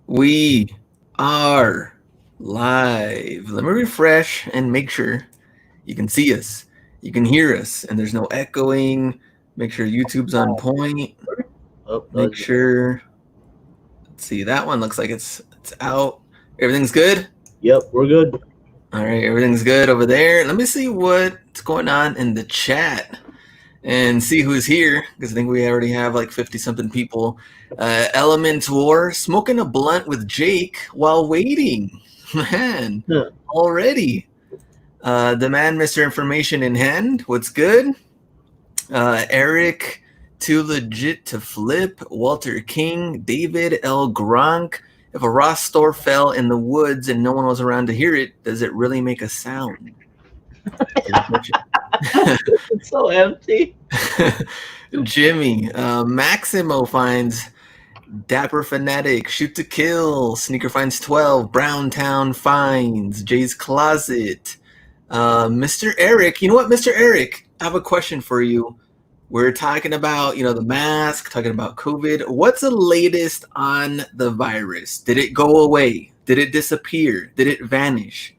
We are live. Let me refresh and make sure you can see us, you can hear us, and there's no echoing. Make sure YouTube's on point. Oh, that Make was sure. Let's see, that one looks like it's out. Everything's good. Yep, we're good. All right, everything's good over there. Let me see what's going on in the chat and see who's here, because I think we already have like 50 something people. Element War smoking a blunt with Jake while waiting. Man, Huh. already. The man, Mr. Information in hand. What's good? Eric, too legit to flip. Walter King, David L. Gronk. If a Ross store fell in the woods and no one was around to hear it, does it really make a sound? It's so empty. Jimmy, Maximo finds Dapper Fanatic, Shoot to Kill, Sneaker finds 12, Browntown finds, Jay's Closet, Mr. Eric. You know what, Mr. Eric? I have a question for you. We're talking about, the mask, talking about COVID. What's the latest on the virus? Did it go away? Did it disappear? Did it vanish?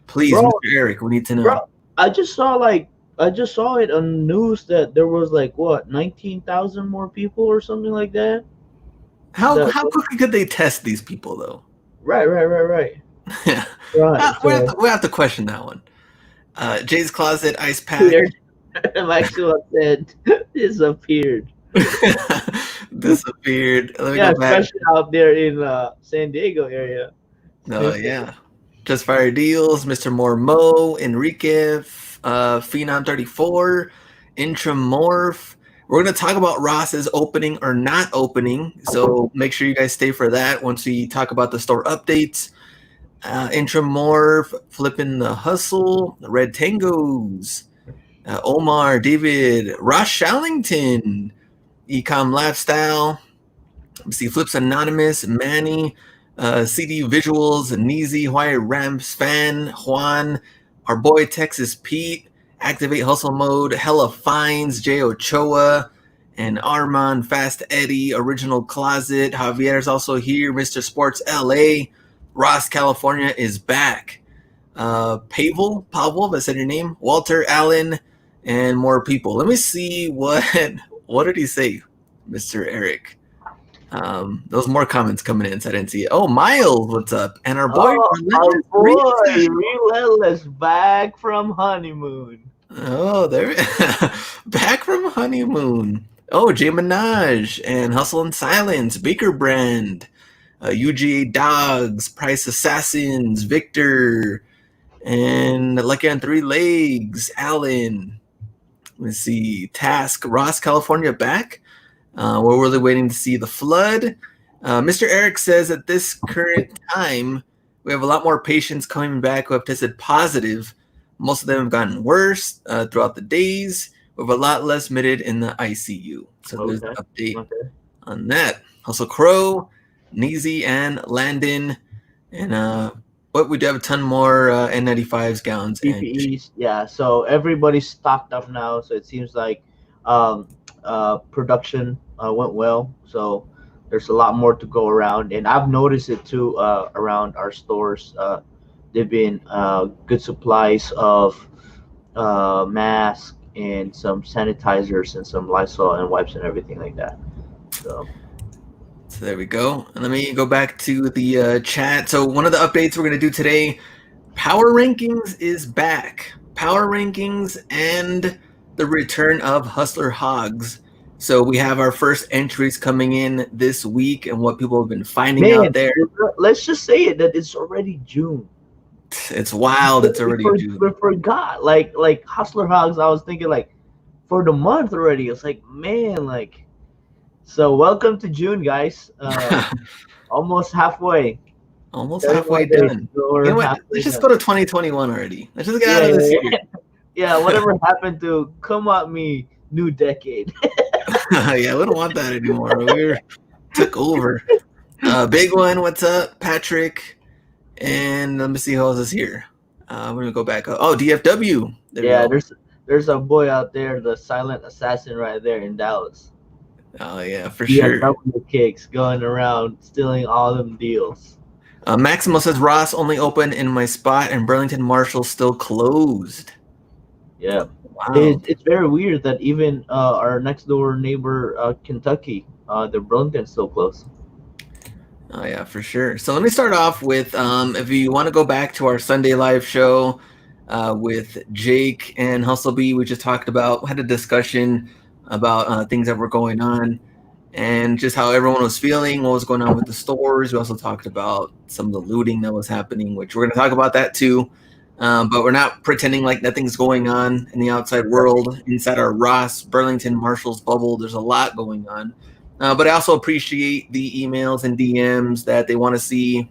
Please, Bro, Mr. Eric, we need to know. bro, I just saw it on news that there was like what 19,000 more people or something like that. How That quickly could they test these people, though? right. Yeah. Right. So We have to question that one. Jay's Closet, Ice Pack. disappeared. Maxwell said disappeared. Disappeared. Let me Yeah, go back. especially out there in San Diego area. Oh, yeah. Just Fire Deals, Mr. Mormo, Enrique, Phenom 34, Intramorph. We're going to talk about Ross's opening or not opening, so make sure you guys stay for that once we talk about the store updates. Intramorph, Flipping the Hustle, Red Tangos, Omar, David, Ross Shallington, Ecom Lifestyle, see Flips Anonymous, Manny, CD Visuals, Neezy, Why Rams Fan, Juan, our boy Texas Pete, Activate Hustle Mode, Hella Fines, J. Ochoa, and Armand, Fast Eddie, Original Closet. Javier's also here, Mr. Sports LA, Ross, California is back. Pavel, I said your name, Walter Allen, and more people. Let me see what did he say, Mr. Eric? Those more comments coming in, so I didn't see it. Oh, Miles, what's up? And our boy, our boy, Relentless back from honeymoon. Oh, there, back from honeymoon. Oh, Jay Minaj and Hustle and Silence, Baker Brand, UGA Dogs, Price Assassins, Victor, and Lucky on Three Legs, Alan. Let's see, Task, Ross, California back. We're really waiting to see the flood. Mr. Eric says at this current time, we have a lot more patients coming back who have tested positive. Most of them have gotten worse throughout the days. We have a lot less admitted in the ICU. So there's an update on that. Hustle Crow, Neezy, and Landon. And but we do have a ton more N95s, gowns, PPEs. Yeah, so everybody's stocked up now. So it seems like production went well. So there's a lot more to go around, and I've noticed it too around our stores. They've been good supplies of masks and some sanitizers and some Lysol and wipes and everything like that. So there we go. And let me go back to the chat. So one of the updates we're going to do today, Power Rankings is back. Power Rankings and the return of Hustler Hogs. So we have our first entries coming in this week and what people have been finding out there. Let's just say it that it's already June. It's wild. It's already June. We forgot. Like Hustler Hogs, I was thinking like for the month already. It's like, man, like, so welcome to June, guys. Almost halfway. Almost halfway done. You know what? Let's just go to 2021 already. Let's just get out of this year. Yeah, whatever happened to come at me new decade. Yeah, we don't want that anymore. We took over. Big one, what's up? Patrick. And let me see who else is here. We're gonna go back. Oh, DFW. There's a boy out there, the silent assassin right there in Dallas. Oh yeah, for sure. BMW kicks going around stealing all them deals. Maximo says Ross only open in my spot, and Burlington Marshall still closed. Yeah, Wow. it's very weird that even our next door neighbor, Kentucky, the Burlington's still close. Oh yeah, for sure. So let me start off with if you want to go back to our Sunday live show with Jake and Hustle B, we just talked about, had a discussion about things that were going on and just how everyone was feeling, what was going on with the stores. We also talked about some of the looting that was happening, which we're going to talk about that too. But we're not pretending like nothing's going on in the outside world. Inside our Ross, Burlington, Marshall's bubble, there's a lot going on. But I also appreciate the emails and DMs that they want to see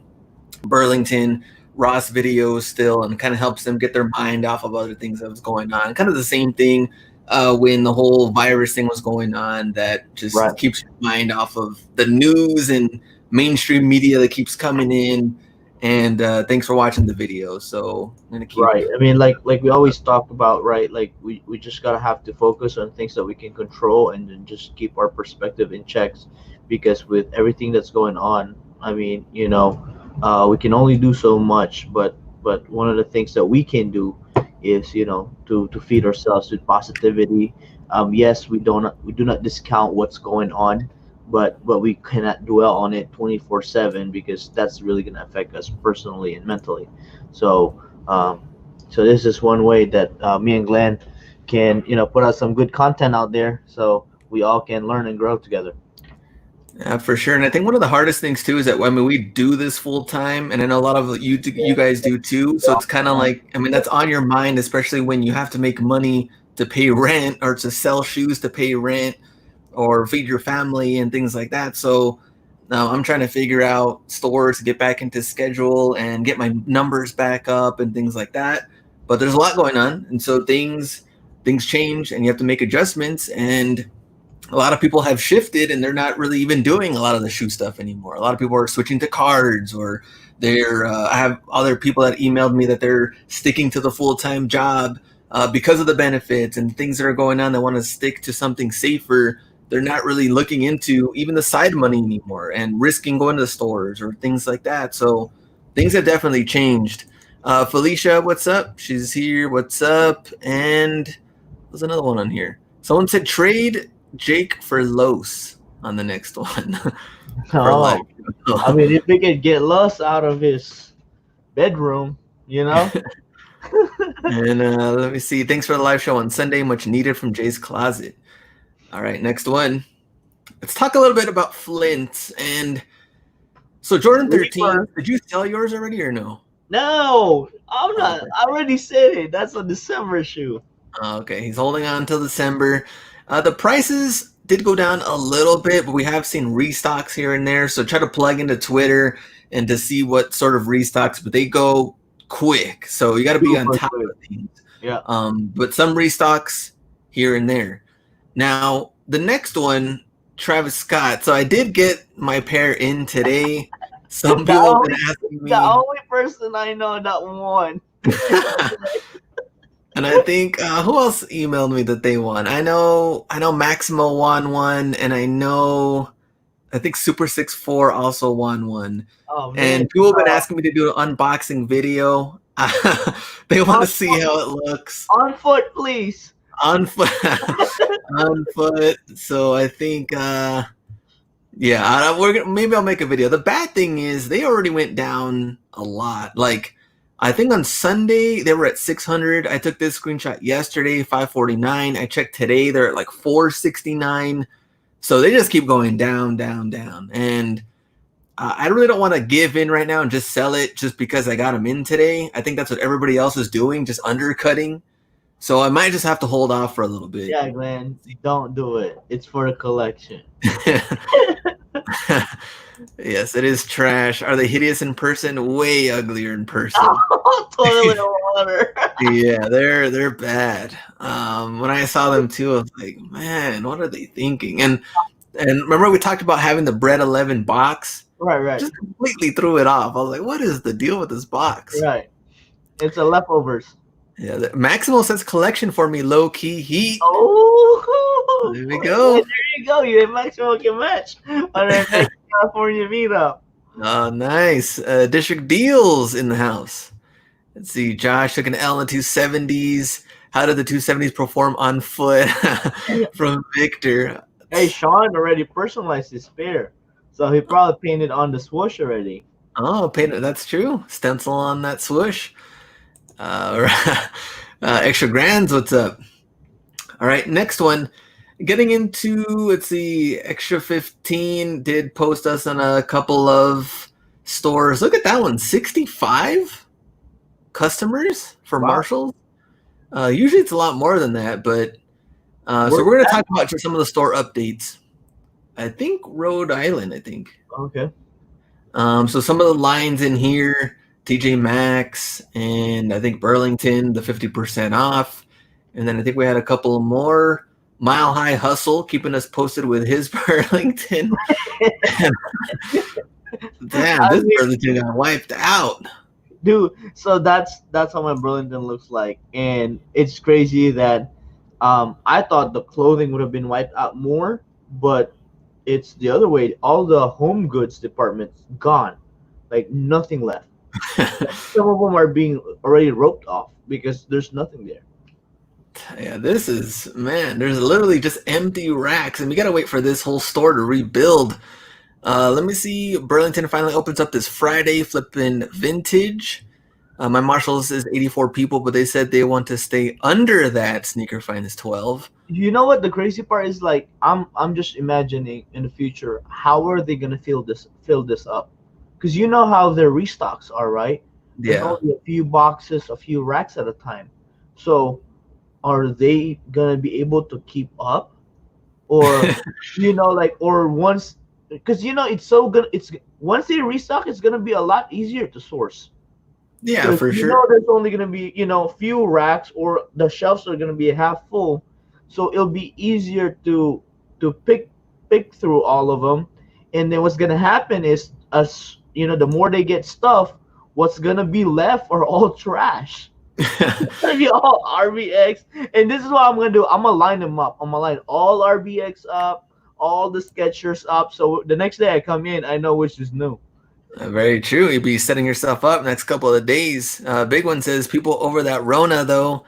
Burlington Ross videos still, and kind of helps them get their mind off of other things that was going on. Kind of the same thing when the whole virus thing was going on, that just Right. keeps your mind off of the news and mainstream media that keeps coming in. And thanks for watching the video. So I'm gonna keep. Right. I mean, like we always talk about, right? Like we just gotta have to focus on things that we can control and then just keep our perspective in checks, because with everything that's going on, I mean, we can only do so much. But one of the things that we can do is, to feed ourselves with positivity. Yes, we do not discount what's going on, but we cannot dwell on it 24/7, because that's really gonna affect us personally and mentally. So. So this is one way that me and Glenn can, put out some good content out there, so we all can learn and grow together. Yeah, for sure. And I think one of the hardest things too is that, I mean, we do this full time, and I know a lot of you guys do too. So it's kind of like, I mean, that's on your mind, especially when you have to make money to pay rent or to sell shoes to pay rent or feed your family and things like that. So now I'm trying to figure out stores to get back into schedule and get my numbers back up and things like that. But there's a lot going on, and so things change, and you have to make adjustments. And a lot of people have shifted, and they're not really even doing a lot of the shoe stuff anymore. A lot of people are switching to cards, or I have other people that emailed me that they're sticking to the full-time job because of the benefits and things that are going on. They want to stick to something safer. They're not really looking into even the side money anymore and risking going to the stores or things like that. So things have definitely changed. Felicia, what's up? She's here. What's up? And there's another one on here. Someone said trade Jake for Los on the next one. For life. I mean, if we could get Los out of his bedroom, And let me see. Thanks for the live show on Sunday. Much needed from Jay's closet. All right, next one. Let's talk a little bit about Flint. And so Jordan 13, did you sell yours already or no? No, I'm not. I already said it. That's a December shoe. Okay, he's holding on till December. The prices did go down a little bit, but we have seen restocks here and there. So try to plug into Twitter and to see what sort of restocks, but they go quick. So you got to be on top of things. Yeah. But some restocks here and there. Now, the next one, Travis Scott. So I did get my pair in today. Some people have been asking me. The only person I know that won. And I think who else emailed me that they won? I know Maximo won one, and I think Super 6'4" also won one. Oh, man. And people have been asking me to do an unboxing video. They want to see how it looks. On foot, please. On foot. On foot. So I think maybe I'll make a video. The bad thing is they already went down a lot. Like, I think on Sunday they were at 600. I took this screenshot yesterday, 549. I checked today, they're at like 469. So they just keep going down, down, down. And I really don't want to give in right now and just sell it just because I got them in today. I think that's what everybody else is doing, just undercutting. So I might just have to hold off for a little bit. Yeah, Glenn, don't do it. It's for the collection. Yes, it is trash. Are they hideous in person? Way uglier in person. Toilet water. Yeah, they're bad. When I saw them too, I was like, man, what are they thinking? And remember we talked about having the Bread 11 box? Right. Just completely threw it off. I was like, what is the deal with this box? Right. It's a leftovers. Yeah, Maximo says collection for me, low key heat. Oh, There we there go. you go. You and Maximo can match on our next California meetup. Oh, nice. District deals in the house. Let's see. Josh took an L in 270s. How did the 270s perform on foot? From Victor. Hey, Sean already personalized his pair, so he probably painted on the swoosh already. Oh, painted. That's true. Stencil on that swoosh. Extra grands. What's up? All right. Next one. Getting into, let's see, Extra 15 did post us on a couple of stores. Look at that one. 65 customers for Wow. Marshalls. Usually it's a lot more than that, but so Where's we're going to that? talk about just some of the store updates. I think Rhode Island, I think. Okay. So some of the lines in here, TJ Maxx and I think Burlington, the 50% off. And then I think we had a couple more. Mile High Hustle keeping us posted with his Burlington. Damn, this Burlington got wiped out. Dude, so that's how my Burlington looks like, and it's crazy that I thought the clothing would have been wiped out more, but it's the other way. All the home goods departments gone, like nothing left. Some of them are being already roped off because there's nothing there. Yeah, this is, man, there's literally just empty racks, and we gotta wait for this whole store to rebuild. Let me see. Burlington finally opens up this Friday, flipping vintage. My Marshalls is 84 people, but they said they want to stay under that. Sneaker Find is 12. You know what the crazy part is? Like I'm just imagining in the future how are they gonna fill this up? Because you know how their restocks are, right? There's Yeah. only a few boxes, a few racks at a time. So are they gonna be able to keep up, or like, or once, because it's so good. It's once they restock, it's gonna be a lot easier to source. Yeah, Because for sure. there's only gonna be few racks, or the shelves are gonna be half full, so it'll be easier to pick through all of them. And then what's gonna happen is, as the more they get stuff, what's gonna be left are all trash. It's gonna be all RBX, and this is what I'm gonna do. I'm gonna line them up. I'm gonna line all RBX up, all the Skechers up, so the next day I come in, I know which is new. Very true. You'd be setting yourself up next couple of days. Big one says people over that Rona, though.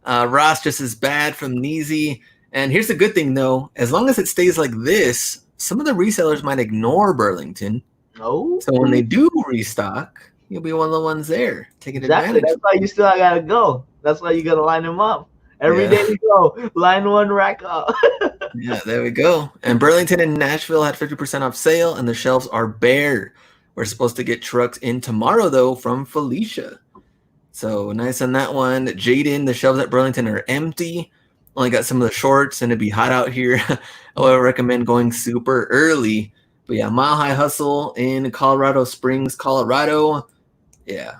Ross just as bad from Neezy. And here's the good thing, though. As long as it stays like this, some of the resellers might ignore Burlington. Oh, So when they do restock, you'll be one of the ones there taking exactly. advantage. That's why you still gotta go. That's why you gotta line them up. Every Yeah. day you go, line one rack up. Yeah, there we go. And Burlington and Nashville had 50% off sale, and the shelves are bare. We're supposed to get trucks in tomorrow, though, from Felicia. So nice on that one. Jaden, the shelves at Burlington are empty. Only got some of the shorts, and it'd be hot out here. I would recommend going super early. But yeah, Mile High Hustle in Colorado Springs, Colorado. Yeah,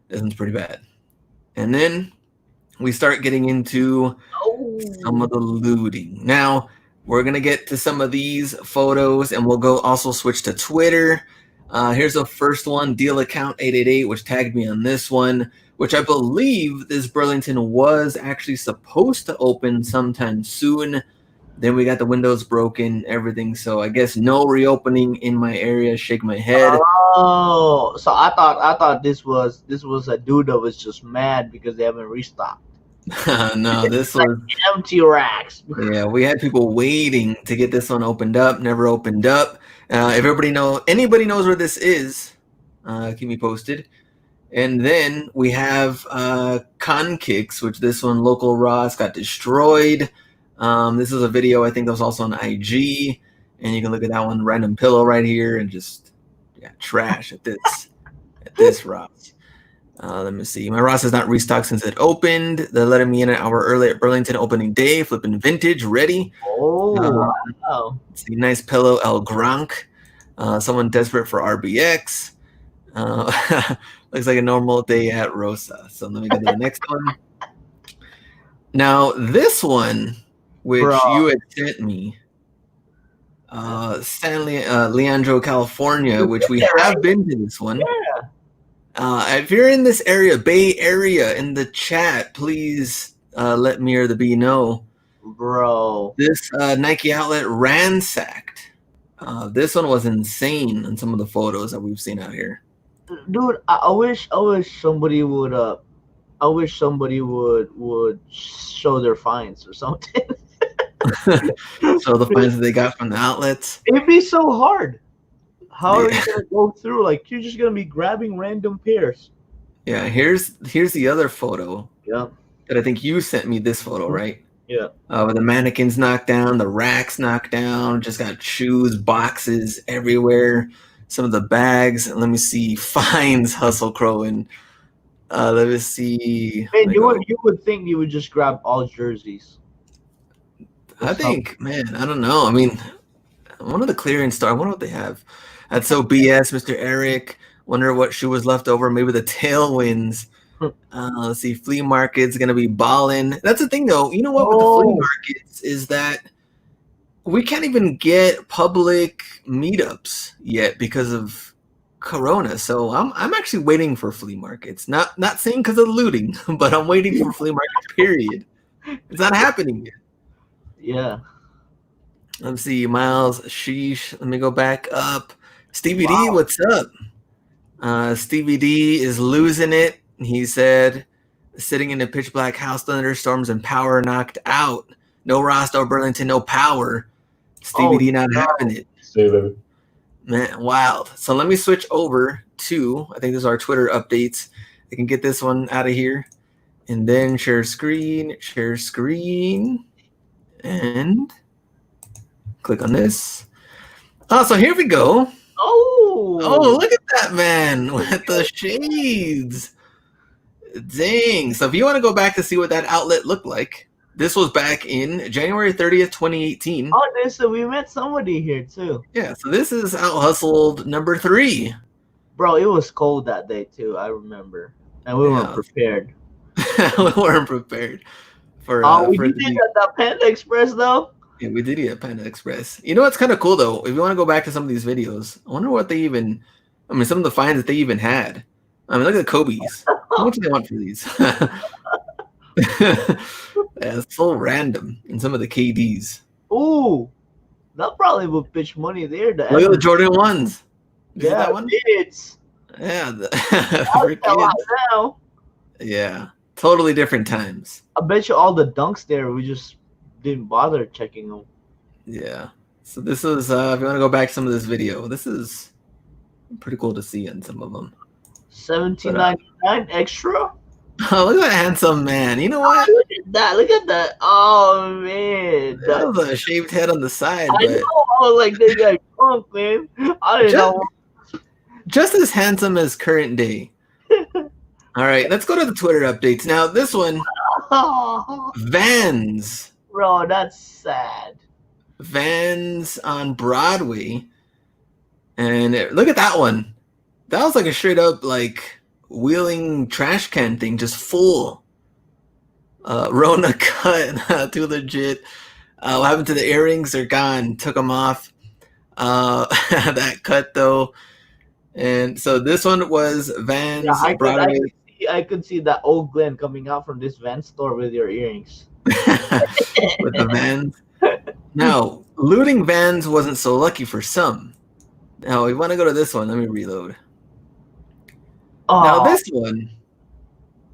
this one's pretty bad. And then we start getting into some of the looting. Now, we're going to get to some of these photos, and we'll go also switch to Twitter. Here's the first one, Deal Account 888, which tagged me on this one, which I believe this Burlington was actually supposed to open sometime soon. Then we got the windows broken, everything. So I guess no reopening in my area. Shake my head. Oh, so I thought this was a dude that was just mad because they haven't restocked. No, this was Empty racks. Yeah, we had people waiting to get this one opened up. Never opened up. If anybody knows where this is, keep me posted. And then we have Con Kicks, which this one, local Ross, got destroyed. This is a video I think that was also on IG, and you can look at that one, random pillow right here, and just trash at this Ross. Let me see. My Ross has not restocked since it opened. They're letting me in an hour early at Burlington opening day. Flipping vintage, ready. Oh, wow. See, nice pillow, El Gronk. Someone desperate for RBX. Looks like a normal day at Rosa. So let me go to the next one. Now, this one, which you had sent me, San Leandro, California, which we have been to this one. Yeah. If you're in this area, Bay Area, in the chat, please let me or the B know. Bro, This Nike outlet ransacked. This one was insane in some of the photos that we've seen out here. dude, I wish somebody would show their finds or something. So the finds that they got from the outlets. It'd be so hard. How are you Yeah. gonna go through? Like, you're just gonna be grabbing random pairs. Yeah, here's the other photo Yeah, that I think you sent me. This photo, right? yeah. With the mannequins knocked down, the racks knocked down, just got shoes, boxes everywhere. Some of the bags. Let me see. Finds Hustle Crow and let me see. Man, you would think you would just grab all jerseys. I think, man, I don't know. I mean, one of the clearance store. I wonder what they have. That's so BS, Mr. Eric. Wonder what shoe was left over. Maybe the tailwinds. Let's see. Flea market's gonna be balling. That's the thing, though. You know what with the flea markets is that we can't even get public meetups yet because of Corona. So I'm actually waiting for flea markets. Not saying because of looting, but I'm waiting for flea markets. Period. It's not happening yet. Yeah. Let's see, Miles. Sheesh. Let me go back up. Stevie D, what's up? Stevie D is losing it. He said, sitting in a pitch black house, thunderstorms and power knocked out. No Ross, no Burlington, no power. Stevie D not having it. See you, baby. Man, wild. So let me switch over to, I think those are our Twitter updates. I can get this one out of here. And then share screen, and click on this. Oh, so here we go. Oh, look at that man with the shades. Dang. So if you want to go back to see what that outlet looked like, this was back in January 30th, 2018. Oh, so we met somebody here too. Yeah, so this is Out Hustled number 3. Bro, it was cold that day too, I remember. And we weren't prepared. We weren't prepared for we did at the Panda Express though. Yeah, we did eat at Panda Express. You know what's kind of cool though? If you want to go back to some of these videos, I wonder what they even, I mean, some of the finds that they even had. I mean, look at the Kobe's. How much do they want for these? Yeah, it's so random in some of the KDs. Ooh, that probably would pitch money there. Look at the Jordan 1s. Yeah, that one? It's. Yeah. Now. Yeah, totally different times. I bet you all the dunks there, we just didn't bother checking them. Yeah. So this is, if you want to go back to some of this video, this is pretty cool to see in some of them. $17.99 extra. Oh, look at that handsome man. You know what? Oh, look at that. Look at that. Oh, man. That was a shaved head on the side. I know. I was like, they got punk, man. I didn't know. Just as handsome as current day. All right, let's go to the Twitter updates. Now, this one, Vans. Bro, that's sad. Vans on Broadway. And look at that one. That was like a straight up, like, wheeling trash can thing, just full. Rona cut, too legit. What happened to the earrings? They're gone. Took them off. That cut, though. And so this one was Vans Broadway. I could see that old Glenn coming out from this Vans store with your earrings. With the Vans. Now, looting Vans wasn't so lucky for some. Now, we want to go to this one. Let me reload. Oh. Now, this one,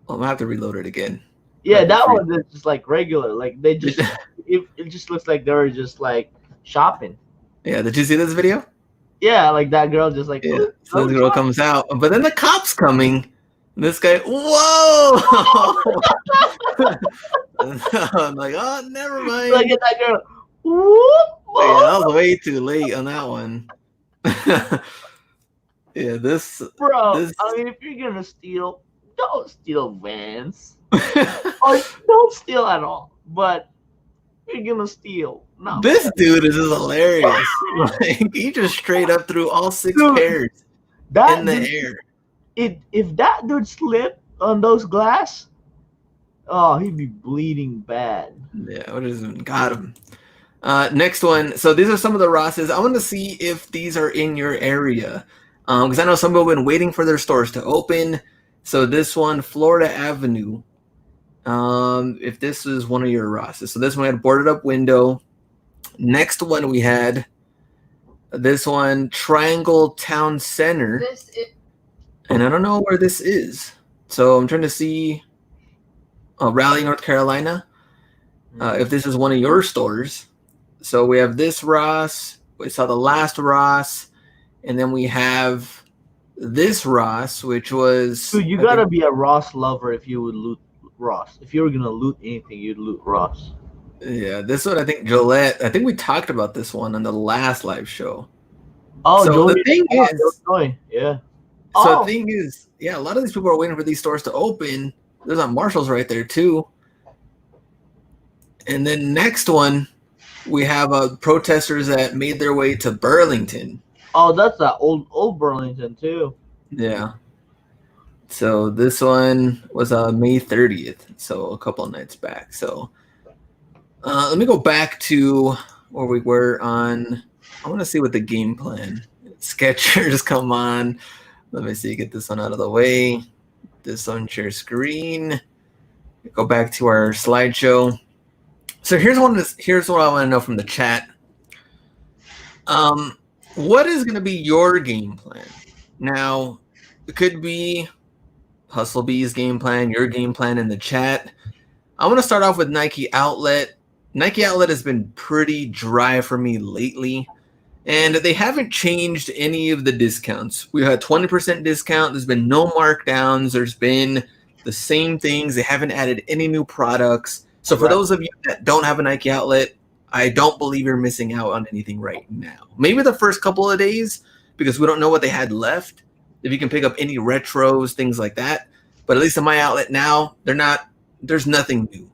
I'm going to have to reload it again. Yeah, that one is just like regular. Like, they just, it just looks like they were just like shopping. Yeah, did you see this video? Yeah, like that girl just like, yeah. So the girl comes out, but then the cop's coming. This guy, whoa! I'm like, oh, never mind. Look at that girl. Whoop, yeah, that was way too late on that one. Yeah, this. Bro, I mean, if you're gonna steal, don't steal Vans. Or don't steal at all. But if you're gonna steal, no. This dude is just hilarious. Like, he just straight up threw all 6 pairs in the air. If that dude slipped on those glass, oh, he'd be bleeding bad. Yeah, what is it? Got him. Next one. So these are some of the Rosses. I want to see if these are in your area. Because I know some people have been waiting for their stores to open. So this one, Florida Avenue. If this is one of your Rosses. So this one had boarded up window. Next one we had this one, Triangle Town Center. And I don't know where this is. So I'm trying to see Raleigh, North Carolina. If this is one of your stores. So we have this Ross. We saw the last Ross. And then we have this Ross, which was... So you got to be a Ross lover if you would loot Ross. If you were going to loot anything, you'd loot Ross. Yeah, this one, I think Gillette. I think we talked about this one on the last live show. Oh, so the thing is... Yeah. So the thing is, yeah, a lot of these people are waiting for these stores to open. There's a Marshall's right there, too. And then next one, we have protesters that made their way to Burlington. Oh, that's that old Burlington, too. Yeah. So this one was May 30th, so a couple of nights back. So let me go back to where we were on. I want to see what the game plan. Sketchers, come on. Let me see. Get this one out of the way. This on share screen. Go back to our slideshow. So here's what I want to know from the chat. What is going to be your game plan? Now, it could be Hustle Bee's game plan, your game plan in the chat. I want to start off with Nike Outlet. Nike Outlet has been pretty dry for me lately, and they haven't changed any of the discounts. We had 20% discount. There's been no markdowns. There's been the same things. They haven't added any new products. So for those of you that don't have a Nike Outlet, I don't believe you're missing out on anything right now. Maybe the first couple of days, because we don't know what they had left. If you can pick up any retros, things like that. But at least in my outlet now, there's nothing new.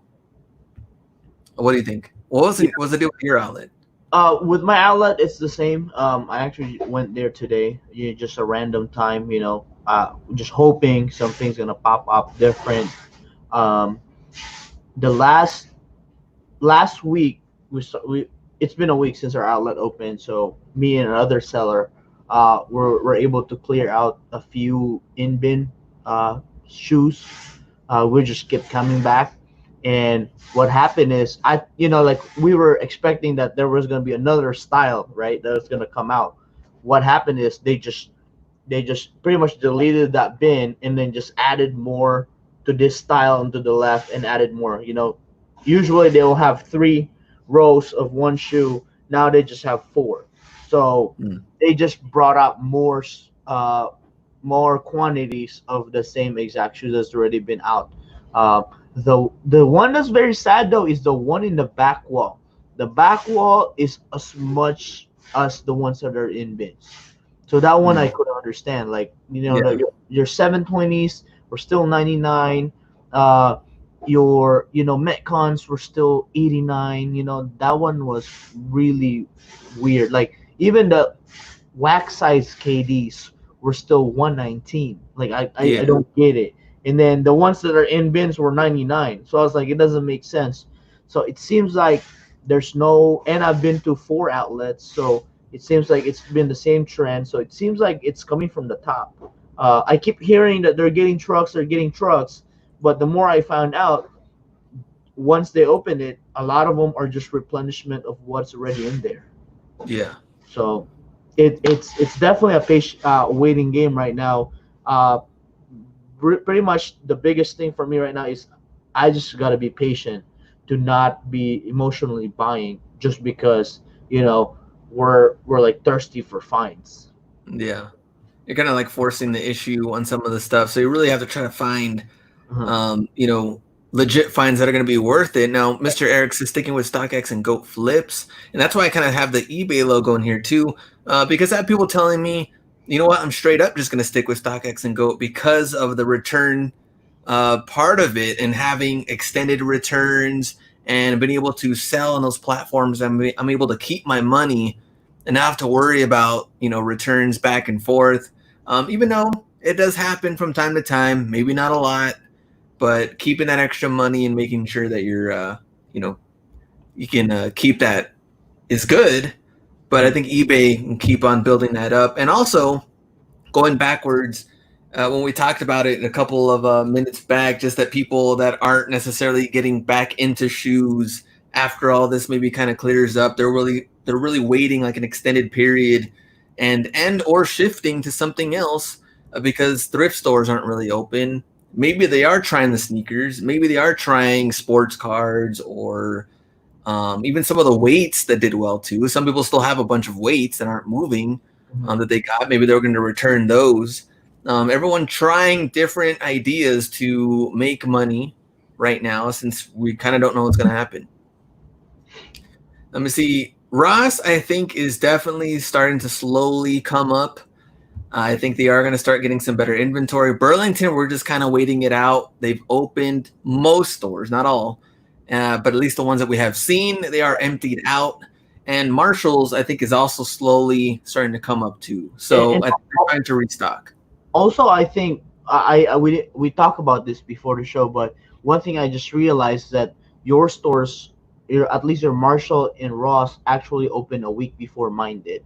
What do you think? What's the deal with your outlet? With my outlet, it's the same. I actually went there today. Just a random time, just hoping something's gonna pop up different. The last week, it's been a week since our outlet opened, so me and another seller were able to clear out a few in-bin shoes. We just kept coming back, and what happened is we were expecting that there was going to be another style, right, that was going to come out. What happened is they just pretty much deleted that bin and then just added more to this style and to the left and added more. Usually they will have 3 rows of one shoe. Now they just have 4. So they just brought out more quantities of the same exact shoes that's already been out. The one that's very sad though is the one in the back wall. The back wall is as much as the ones that are in bins. So that one I couldn't understand. Your 720s were still 99. Your Metcons were still 89. That one was really weird. Like even the wax size KDs were still 119. I don't get it. And then the ones that are in bins were 99. So I was like, it doesn't make sense. So it seems like there's no, and I've been to 4 outlets, so it seems like it's been the same trend. So it seems like it's coming from the top. I keep hearing that they're getting trucks, but the more I found out, once they open it, a lot of them are just replenishment of what's already in there. Yeah. So it's definitely a patient waiting game right now. Pretty much the biggest thing for me right now is I just got to be patient to not be emotionally buying just because we're like thirsty for finds. Yeah, you're kind of like forcing the issue on some of the stuff, so you really have to try to find legit finds that are going to be worth it. Now Mr. Erics is sticking with StockX and Goat Flips, and that's why I kind of have the eBay logo in here too, because I have people telling me, you know what, I'm straight up just going to stick with StockX and Goat because of the return part of it and having extended returns and being able to sell on those platforms. I'm able to keep my money and not have to worry about, returns back and forth. Even though it does happen from time to time, maybe not a lot, but keeping that extra money and making sure that you're, you can keep that is good. But I think eBay can keep on building that up. And also, going backwards, when we talked about it a couple of minutes back, just that people that aren't necessarily getting back into shoes after all this maybe kind of clears up, they're really waiting like an extended period and or shifting to something else because thrift stores aren't really open. Maybe they are trying the sneakers. Maybe they are trying sports cards or even some of the weights that did well too. Some people still have a bunch of weights that aren't moving that they got. Maybe they're going to return those. Everyone trying different ideas to make money right now since we kind of don't know what's going to happen. Let me see. Ross, I think, is definitely starting to slowly come up. I think they are going to start getting some better inventory. Burlington, we're just kind of waiting it out. They've opened most stores, not all, but at least the ones that we have seen, they are emptied out. And Marshall's, I think, is also slowly starting to come up too. So I think they're trying to restock. Also, I think we talked about this before the show, but one thing I just realized that your stores, at least your Marshall and Ross, actually opened a week before mine did,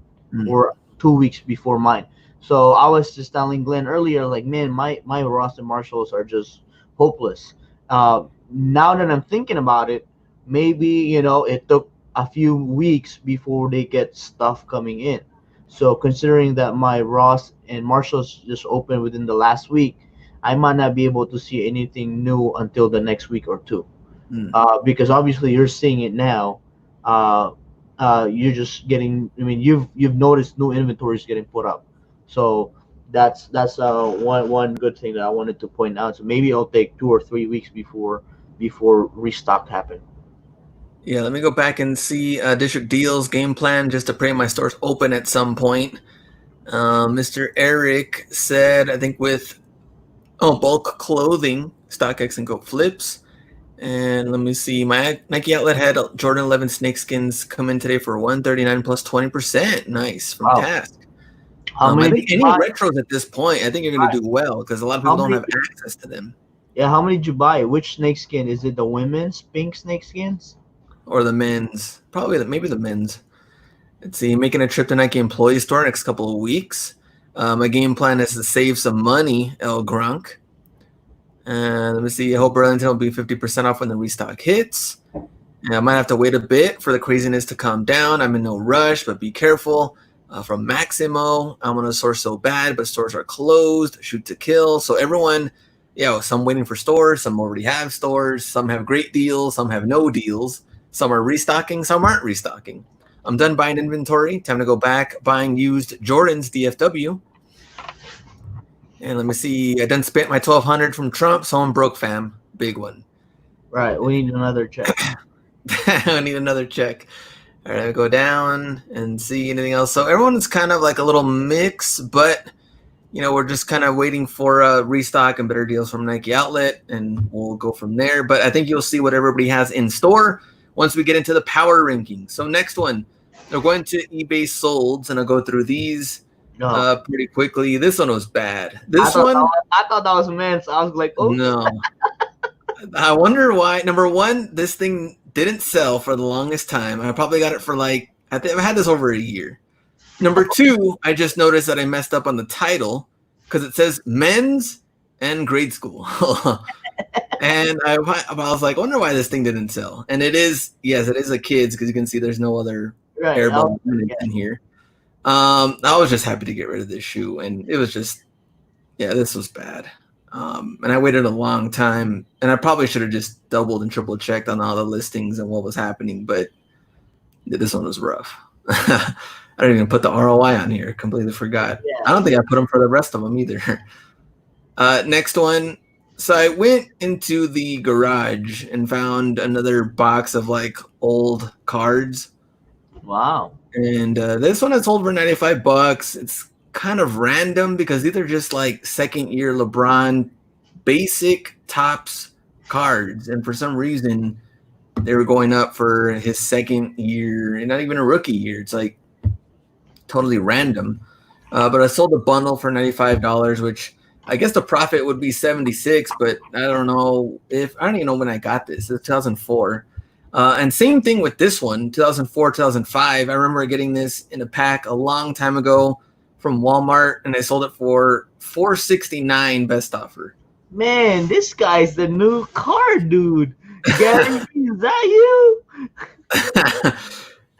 or 2 weeks before mine. So I was just telling Glenn earlier, like, man, my Ross and Marshalls are just hopeless. Now that I'm thinking about it, maybe it took a few weeks before they get stuff coming in. So considering that my Ross and Marshalls just opened within the last week, I might not be able to see anything new until the next week or two. Because obviously you're seeing it now. You're just getting. I mean, you've noticed new inventories getting put up. So that's one good thing that I wanted to point out. So maybe it'll take 2 or 3 weeks before restock happen. Yeah, let me go back and see District Deals game plan just to pray my stores open at some point. Mr. Eric said, I think with bulk clothing, StockX and Go Flips. And let me see, my Nike Outlet had Jordan 11 snakeskins come in today for $139 plus 20%. Nice from Task. I think any retros at this point, I think you're going to do well because a lot of people don't have access to them. Yeah, how many did you buy? Which snakeskin? Is it the women's pink snakeskins? Or the men's? Probably maybe the men's. Let's see, making a trip to Nike Employee Store next couple of weeks. My game plan is to save some money, El Grunk. Let me see, I hope Burlington will be 50% off when the restock hits. I might have to wait a bit for the craziness to calm down. I'm in no rush, but be careful. From Maximo, I want to source so bad, but stores are closed. Shoot to kill. So everyone, some waiting for stores, some already have stores, some have great deals, some have no deals, some are restocking, some aren't restocking. I'm done buying inventory. Time to go back buying used Jordans DFW. And let me see, I done spent my $1,200 from Trump, so I'm broke, fam. Big one. Right, we need another check. I need another check. All right, I'll go down and see anything else. So everyone's kind of like a little mix, but we're just kind of waiting for a restock and better deals from Nike Outlet, and we'll go from there. But I think you'll see what everybody has in store once we get into the power rankings. So next one, they're going to eBay solds, and I'll go through these pretty quickly. This one was bad. I thought that was men's. I was like, oh no. I wonder why. Number one, this thing didn't sell for the longest time. I probably got it for I think I've had this over a year. Number two, I just noticed that I messed up on the title because it says men's and grade school. And I was like, I wonder why this thing didn't sell. And it is a kid's because you can see there's no other airball in here. I was just happy to get rid of this shoe, and it was just, this was bad. And I waited a long time, and I probably should have just doubled and triple checked on all the listings and what was happening, but this one was rough. I didn't even put the ROI on here. Completely forgot. I don't think I put them for the rest of them either. Next one. So I went into the garage and found another box of old cards. Wow. And this one I sold for $95. It's kind of random because these are just second year LeBron basic tops cards, and for some reason they were going up for his second year, and not even a rookie year. It's totally random. But I sold a bundle for $95, which I guess the profit would be $76, but I don't even know when I got this. It's 2004. And same thing with this one, 2004, 2005. I remember getting this in a pack a long time ago from Walmart, and I sold it for $469 best offer. Man, this guy's the new car dude. Gary, is that you?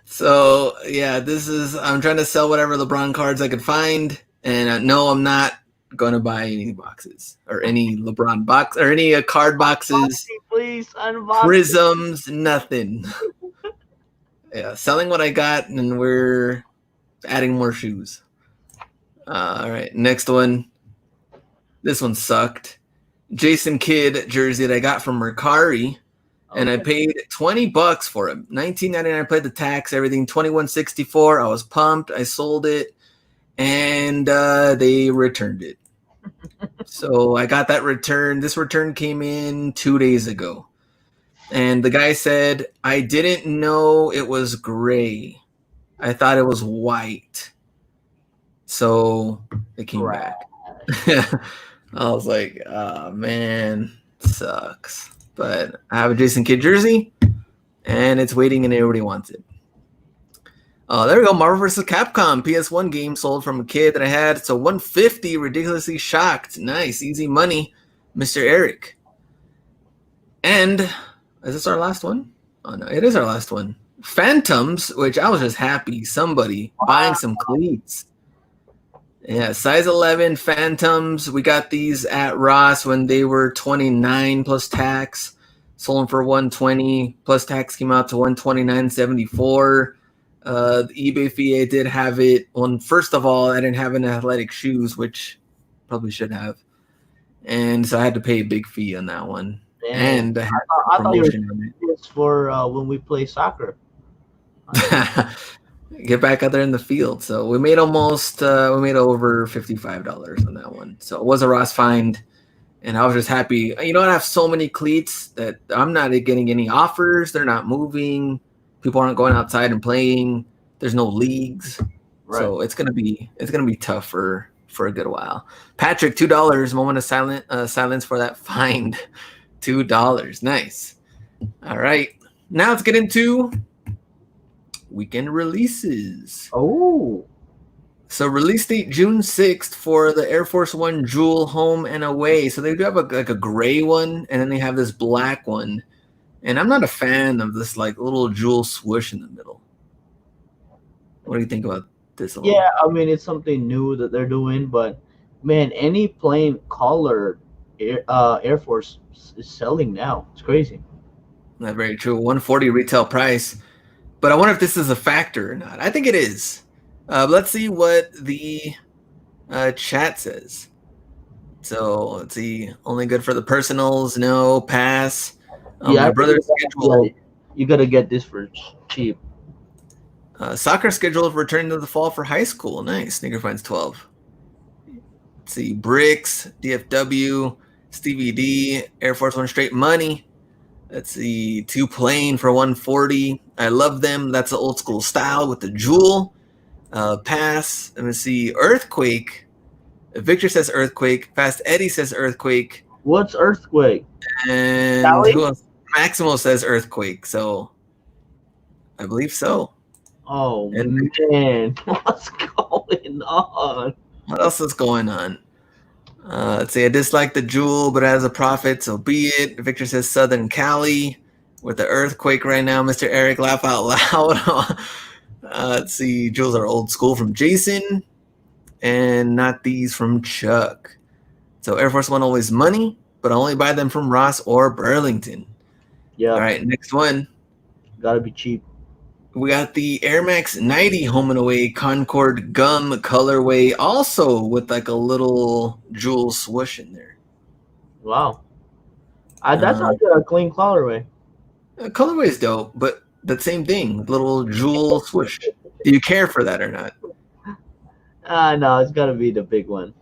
So yeah, I'm trying to sell whatever LeBron cards I could find, and no, I'm not gonna buy any boxes or any LeBron box or any card boxes, Please unbox. prisms, nothing. Yeah, selling what I got, and we're adding more shoes. All right, next one. This one sucked. Jason Kidd jersey that I got from Mercari. And I paid $20 for it. $19.99. I paid the tax, everything. $21.64. I was pumped. I sold it, and they returned it. So I got that return. This return came in 2 days ago, and the guy said, "I didn't know it was gray. I thought it was white." So it came back. I was like, "Oh man, sucks." But I have a Jason Kidd jersey, and it's waiting, and everybody wants it. There we go. Marvel vs. Capcom PS1 game sold from a kid that I had. So 150, ridiculously shocked. Nice, easy money, Mr. Eric. And is this our last one? Oh no, it is our last one. Phantoms, which I was just happy somebody buying some cleats. Yeah, size 11 Phantoms. We got these at Ross when they were $29 plus tax. Sold them for $120 plus tax. Came out to $129.74. The eBay fee, I did have it. Well, first of all, I didn't have any athletic shoes, which probably should have, and so I had to pay a big fee on that one. Damn. And I thought you were this for when we play soccer. Get back out there in the field. So we made over $55 on that one. So it was a Ross find, and I was just happy. You know, I have so many cleats that I'm not getting any offers. They're not moving. People aren't going outside and playing. There's no leagues. Right. So it's gonna be tough for a good while. Patrick, $2. Moment of silence for that find. $2. Nice. All right. Now let's get into weekend releases. Oh. So release date June 6th for the Air Force One Jewel Home and Away. So they do have a gray one, and then they have this black one. And I'm not a fan of this like little jewel swoosh in the middle. What do you think about this? Yeah, I mean, it's something new that they're doing, but man, any plain color Air Force is selling now. It's crazy. Not very true. $140 retail price. But I wonder if this is a factor or not. I think it is. Let's see what the chat says. So let's see. Only good for the personals. No. Pass. My brother's schedule. You got to get this for cheap. Soccer schedule returning to the fall for high school. Nice. Sneaker finds 12. Let's see. Bricks. DFW. Stevie D. Air Force One straight money. Let's see. 2 plain for $140. I love them. That's the old school style with the jewel. Pass. Let me see. Earthquake. Victor says Earthquake. Fast Eddie says Earthquake. What's Earthquake? And who else? Maximo says Earthquake. So I believe so. Oh, man. What's going on? What else is going on? Let's see. I dislike the jewel, but as a profit, so be it. Victor says Southern Cali with the Earthquake right now. Mr. Eric, laugh out loud. Let's see. Jewels are old school from Jason, and not these from Chuck. So Air Force One always money, but I only buy them from Ross or Burlington. Yeah. All right, next one. Gotta be cheap. We got the Air Max 90 Home and Away Concord Gum colorway, also with like a little jewel swoosh in there. Wow. That's like a clean colorway. Colorway is dope, but the same thing, little jewel swoosh. Do you care for that or not? No, it's gotta be the big one.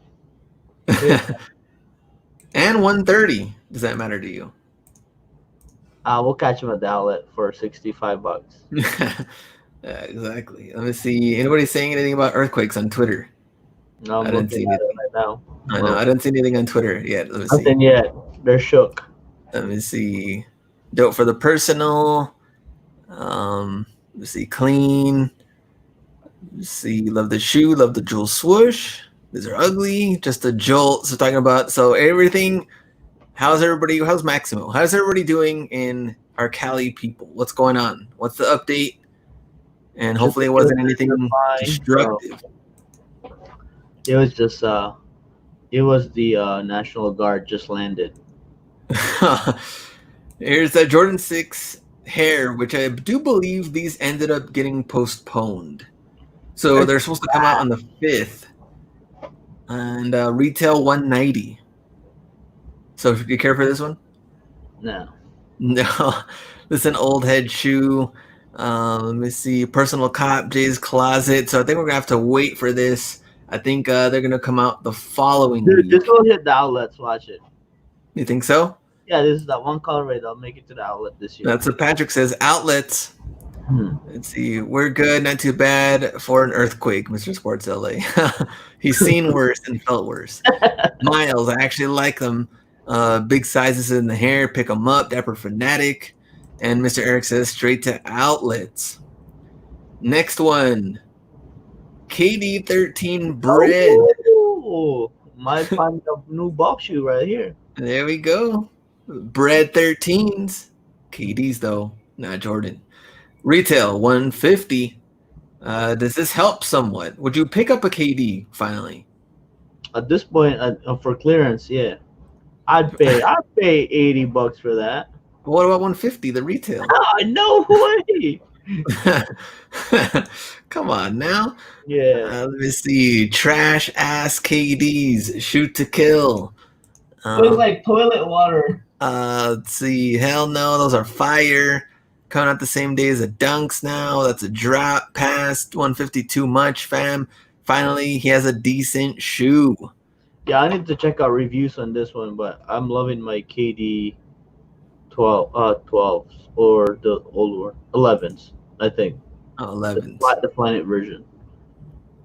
And 130. Does that matter to you? We'll catch him at the outlet for $65. Yeah, exactly. Let me see. Anybody saying anything about earthquakes on Twitter? No, I didn't see anything right now. I didn't see anything on Twitter yet. Let me see. Nothing yet. They're shook. Let me see. Dope for the personal. Let's see. Clean. Let's see, love the shoe, love the jewel swoosh. These are ugly, just a jolt. So talking about everything. How's everybody? How's Maximo? How's everybody doing in our Cali people? What's going on? What's the update? And hopefully it wasn't anything destructive. It was just it was the National Guard just landed. Here's that Jordan 6 hair, which I do believe these ended up getting postponed. So they're supposed to come out on the 5th. And retail $190. So do you care for this one? No. No. This is an old head shoe. Let me see. Personal Cop, Jay's Closet. So I think we're going to have to wait for this. I think they're going to come out the following week. This will hit the outlets. Watch it. You think so? Yeah, this is that one colorway that'll make it to the outlet this year. That's what Patrick says. Outlets. Let's see. We're good. Not too bad for an earthquake, Mr. Sports LA. He's seen worse and felt worse. Miles, I actually like them. Big sizes in the hair. Pick them up. Dapper Fanatic. And Mr. Eric says straight to outlets. Next one. KD 13 bread. Oh, might find a new box shoe right here. There we go. Bread 13s. KD's though, not Jordan. Retail $150. Does this help somewhat? Would you pick up a KD finally? At this point, for clearance, yeah, I'd pay $80 for that. What about 150? The retail? No way. Come on now. Yeah. Let me see. Trash ass KDs. Shoot to kill. Looks like toilet water. Let's see. Hell no. Those are fire. Coming out the same day as the Dunks now. That's a drop. Past 150 too much, fam. Finally, he has a decent shoe. Yeah, I need to check out reviews on this one, but I'm loving my KD 12s or the old one 11s, I think. Oh, 11s. The Planet version.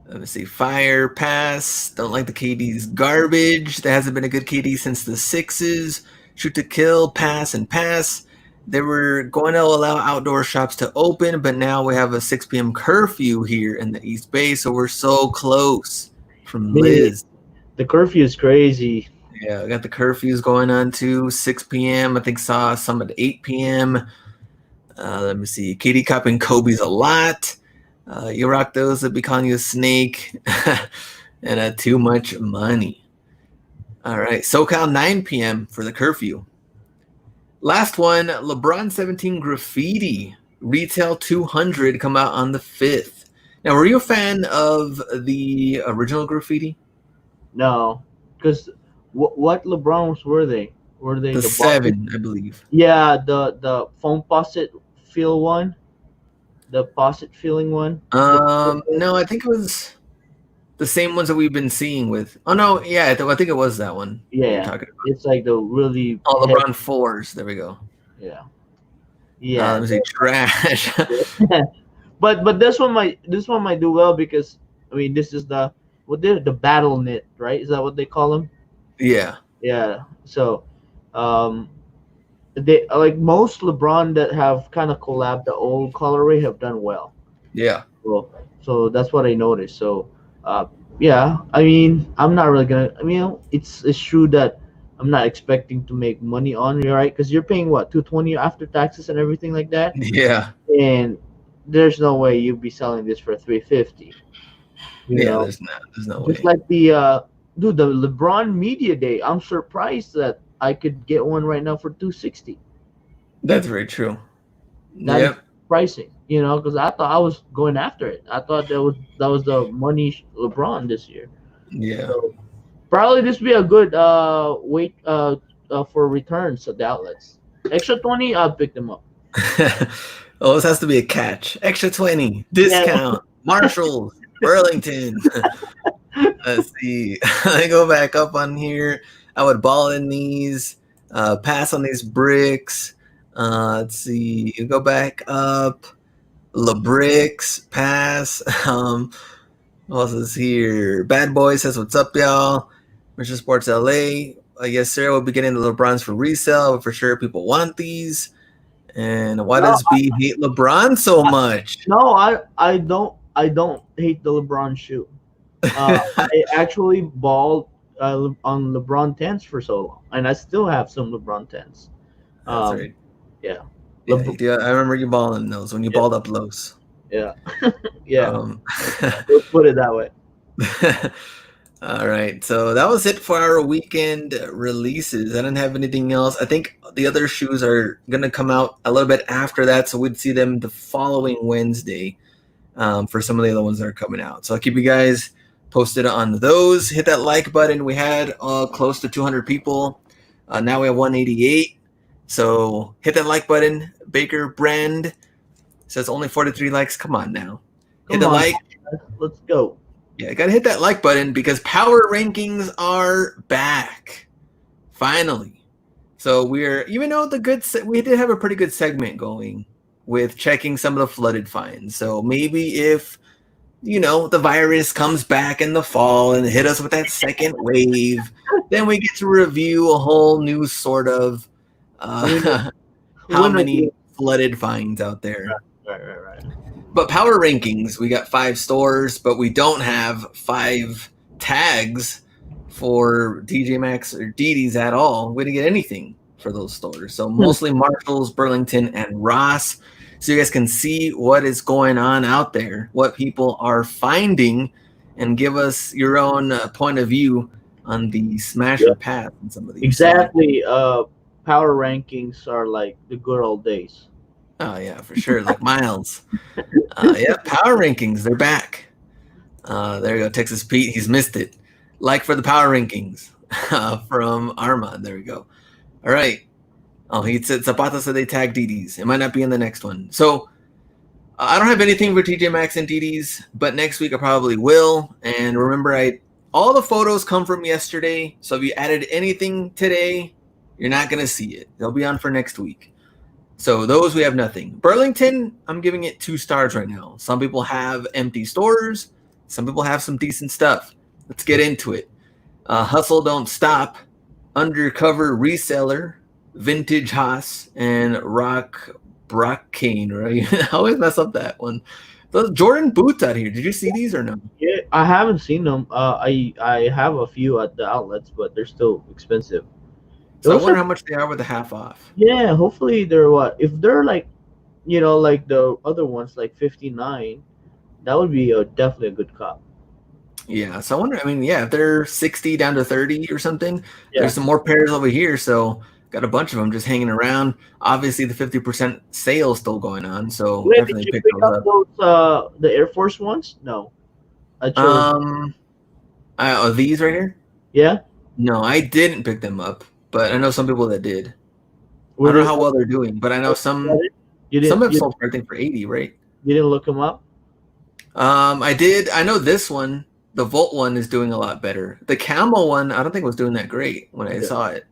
Let me see. Fire, pass. Don't like the KD's garbage. There hasn't been a good KD since the 6s. Shoot to kill, pass, and pass. They were going to allow outdoor shops to open, but now we have a 6 p.m. curfew here in the East Bay, so we're so close. From Liz. The curfew is crazy. Yeah, we got the curfews going on too. 6 p.m. I think saw some at 8 p.m. Let me see. KD copping Kobe's a lot. You rock those that be calling you a snake. And too much money. All right. SoCal 9 p.m. for the curfew. Last one, LeBron 17 graffiti. Retail 200 come out on the 5th. Now, were you a fan of the original graffiti? No, because what LeBrons were they? Were they the 7, I believe? Yeah, the foam faucet feel one, the faucet feeling one. No, I think it was the same ones that we've been seeing with. Oh no, yeah, I think it was that one. Yeah, it's like the really. Oh, LeBron 4s. There we go. Yeah. Yeah. Let me say trash. but this one might do well because I mean this is the battle knit, right? Is that what they call them? Yeah. Yeah. So, they like most LeBron that have kind of collabed the old colorway have done well. Yeah. So that's what I noticed. So, yeah. I mean, I'm not really gonna. I mean, it's true that I'm not expecting to make money on you, right? Because you're paying what, $220 after taxes and everything like that. Yeah. And there's no way you'd be selling this for $350. Yeah, there's no way. Just like the the LeBron Media Day, I'm surprised that I could get one right now for $260. That's very true. That pricing, because I thought I was going after it. I thought that was the money LeBron this year. Yeah. So probably this would be a good wait for returns at the outlets. Extra 20, I'll pick them up. Oh, this has to be a catch. Extra 20 discount. Marshalls. Burlington. Let's see. I go back up on here. I would ball in these, pass on these bricks. Let's see. You go back up. LeBricks, pass. What else is here? Bad Boy says, "What's up, y'all?" Mr. Sports LA. Yes, sir. We'll be getting the LeBrons for resale, but for sure people want these. And why does B hate LeBron so much? No, I don't. I don't hate the LeBron shoe. I actually balled on LeBron 10s for so long, and I still have some LeBron 10s. That's Um, right. yeah, Yeah, you LeBron, do. I remember you balling those when you yeah, balled up Los. yeah, yeah. Um, Let's put it that way. all right. So that was it for our weekend releases. I didn't have anything else. I think the other shoes are going to come out a little bit after that. So we'd see them the following Wednesday for some of the other ones that are coming out. So I'll keep you guys posted on those. Hit that like button. We had close to 200 people. Now we have 188. So hit that like button. Baker Brand says only 43 likes. Come on now. Hit Come the on, like. let's go. Yeah, gotta hit that like button because power rankings are back. Finally. So we're, even though we did have a pretty good segment going with checking some of the flooded finds. So maybe if, the virus comes back in the fall and hit us with that second wave, then we get to review a whole new sort of Win, how win again. many flooded finds out there. Right. But power rankings, we got 5 stores, but we don't have 5 tags for DJ Maxx or DD's at all. We didn't get anything for those stores. So mostly Marshalls, Burlington, and Ross. So you guys can see what is going on out there, what people are finding, and give us your own point of view on the smash or pass in some of these. Exactly. Power rankings are like the good old days. Oh yeah, for sure. Like Miles. Yeah, power rankings, they're back. There you go, Texas Pete. He's missed it. Like for the power rankings from Armand. There we go. All right. Oh, he said Zapata said they tagged DD's. It might not be in the next one. So I don't have anything for TJ Maxx and DD's, but next week I probably will. And remember, all the photos come from yesterday. So if you added anything today, you're not going to see it. They'll be on for next week. So those we have nothing. Burlington, I'm giving it 2 stars right now. Some people have empty stores. Some people have some decent stuff. Let's get into it. Hustle Don't Stop, Undercover Reseller, Vintage Haas, and Brockane, right? I always mess up that one. Those Jordan boots out here. Did you see these or no? Yeah, I haven't seen them. I have a few at the outlets, but they're still expensive. So Those I wonder are, how much they are with the half off. yeah. Hopefully they're what? If they're like, like the other ones, like 59, that would be definitely a good cop. Yeah, so I wonder, if they're 60 down to 30 or something, Yeah. there's some more pairs over here, so got a bunch of them just hanging around. Obviously, the 50% sale still going on, so Wait, did definitely you pick pick those up up. those the Air Force ones? No. These right here? Yeah. No, I didn't pick them up, but I know some people that did. Were I don't they? know how well they're doing, but I know some You some didn't. have sold for, I think, for 80, right? You didn't look them up. I did. I know this one, the Volt one, is doing a lot better. The Camel one, I don't think was doing that great when I saw it.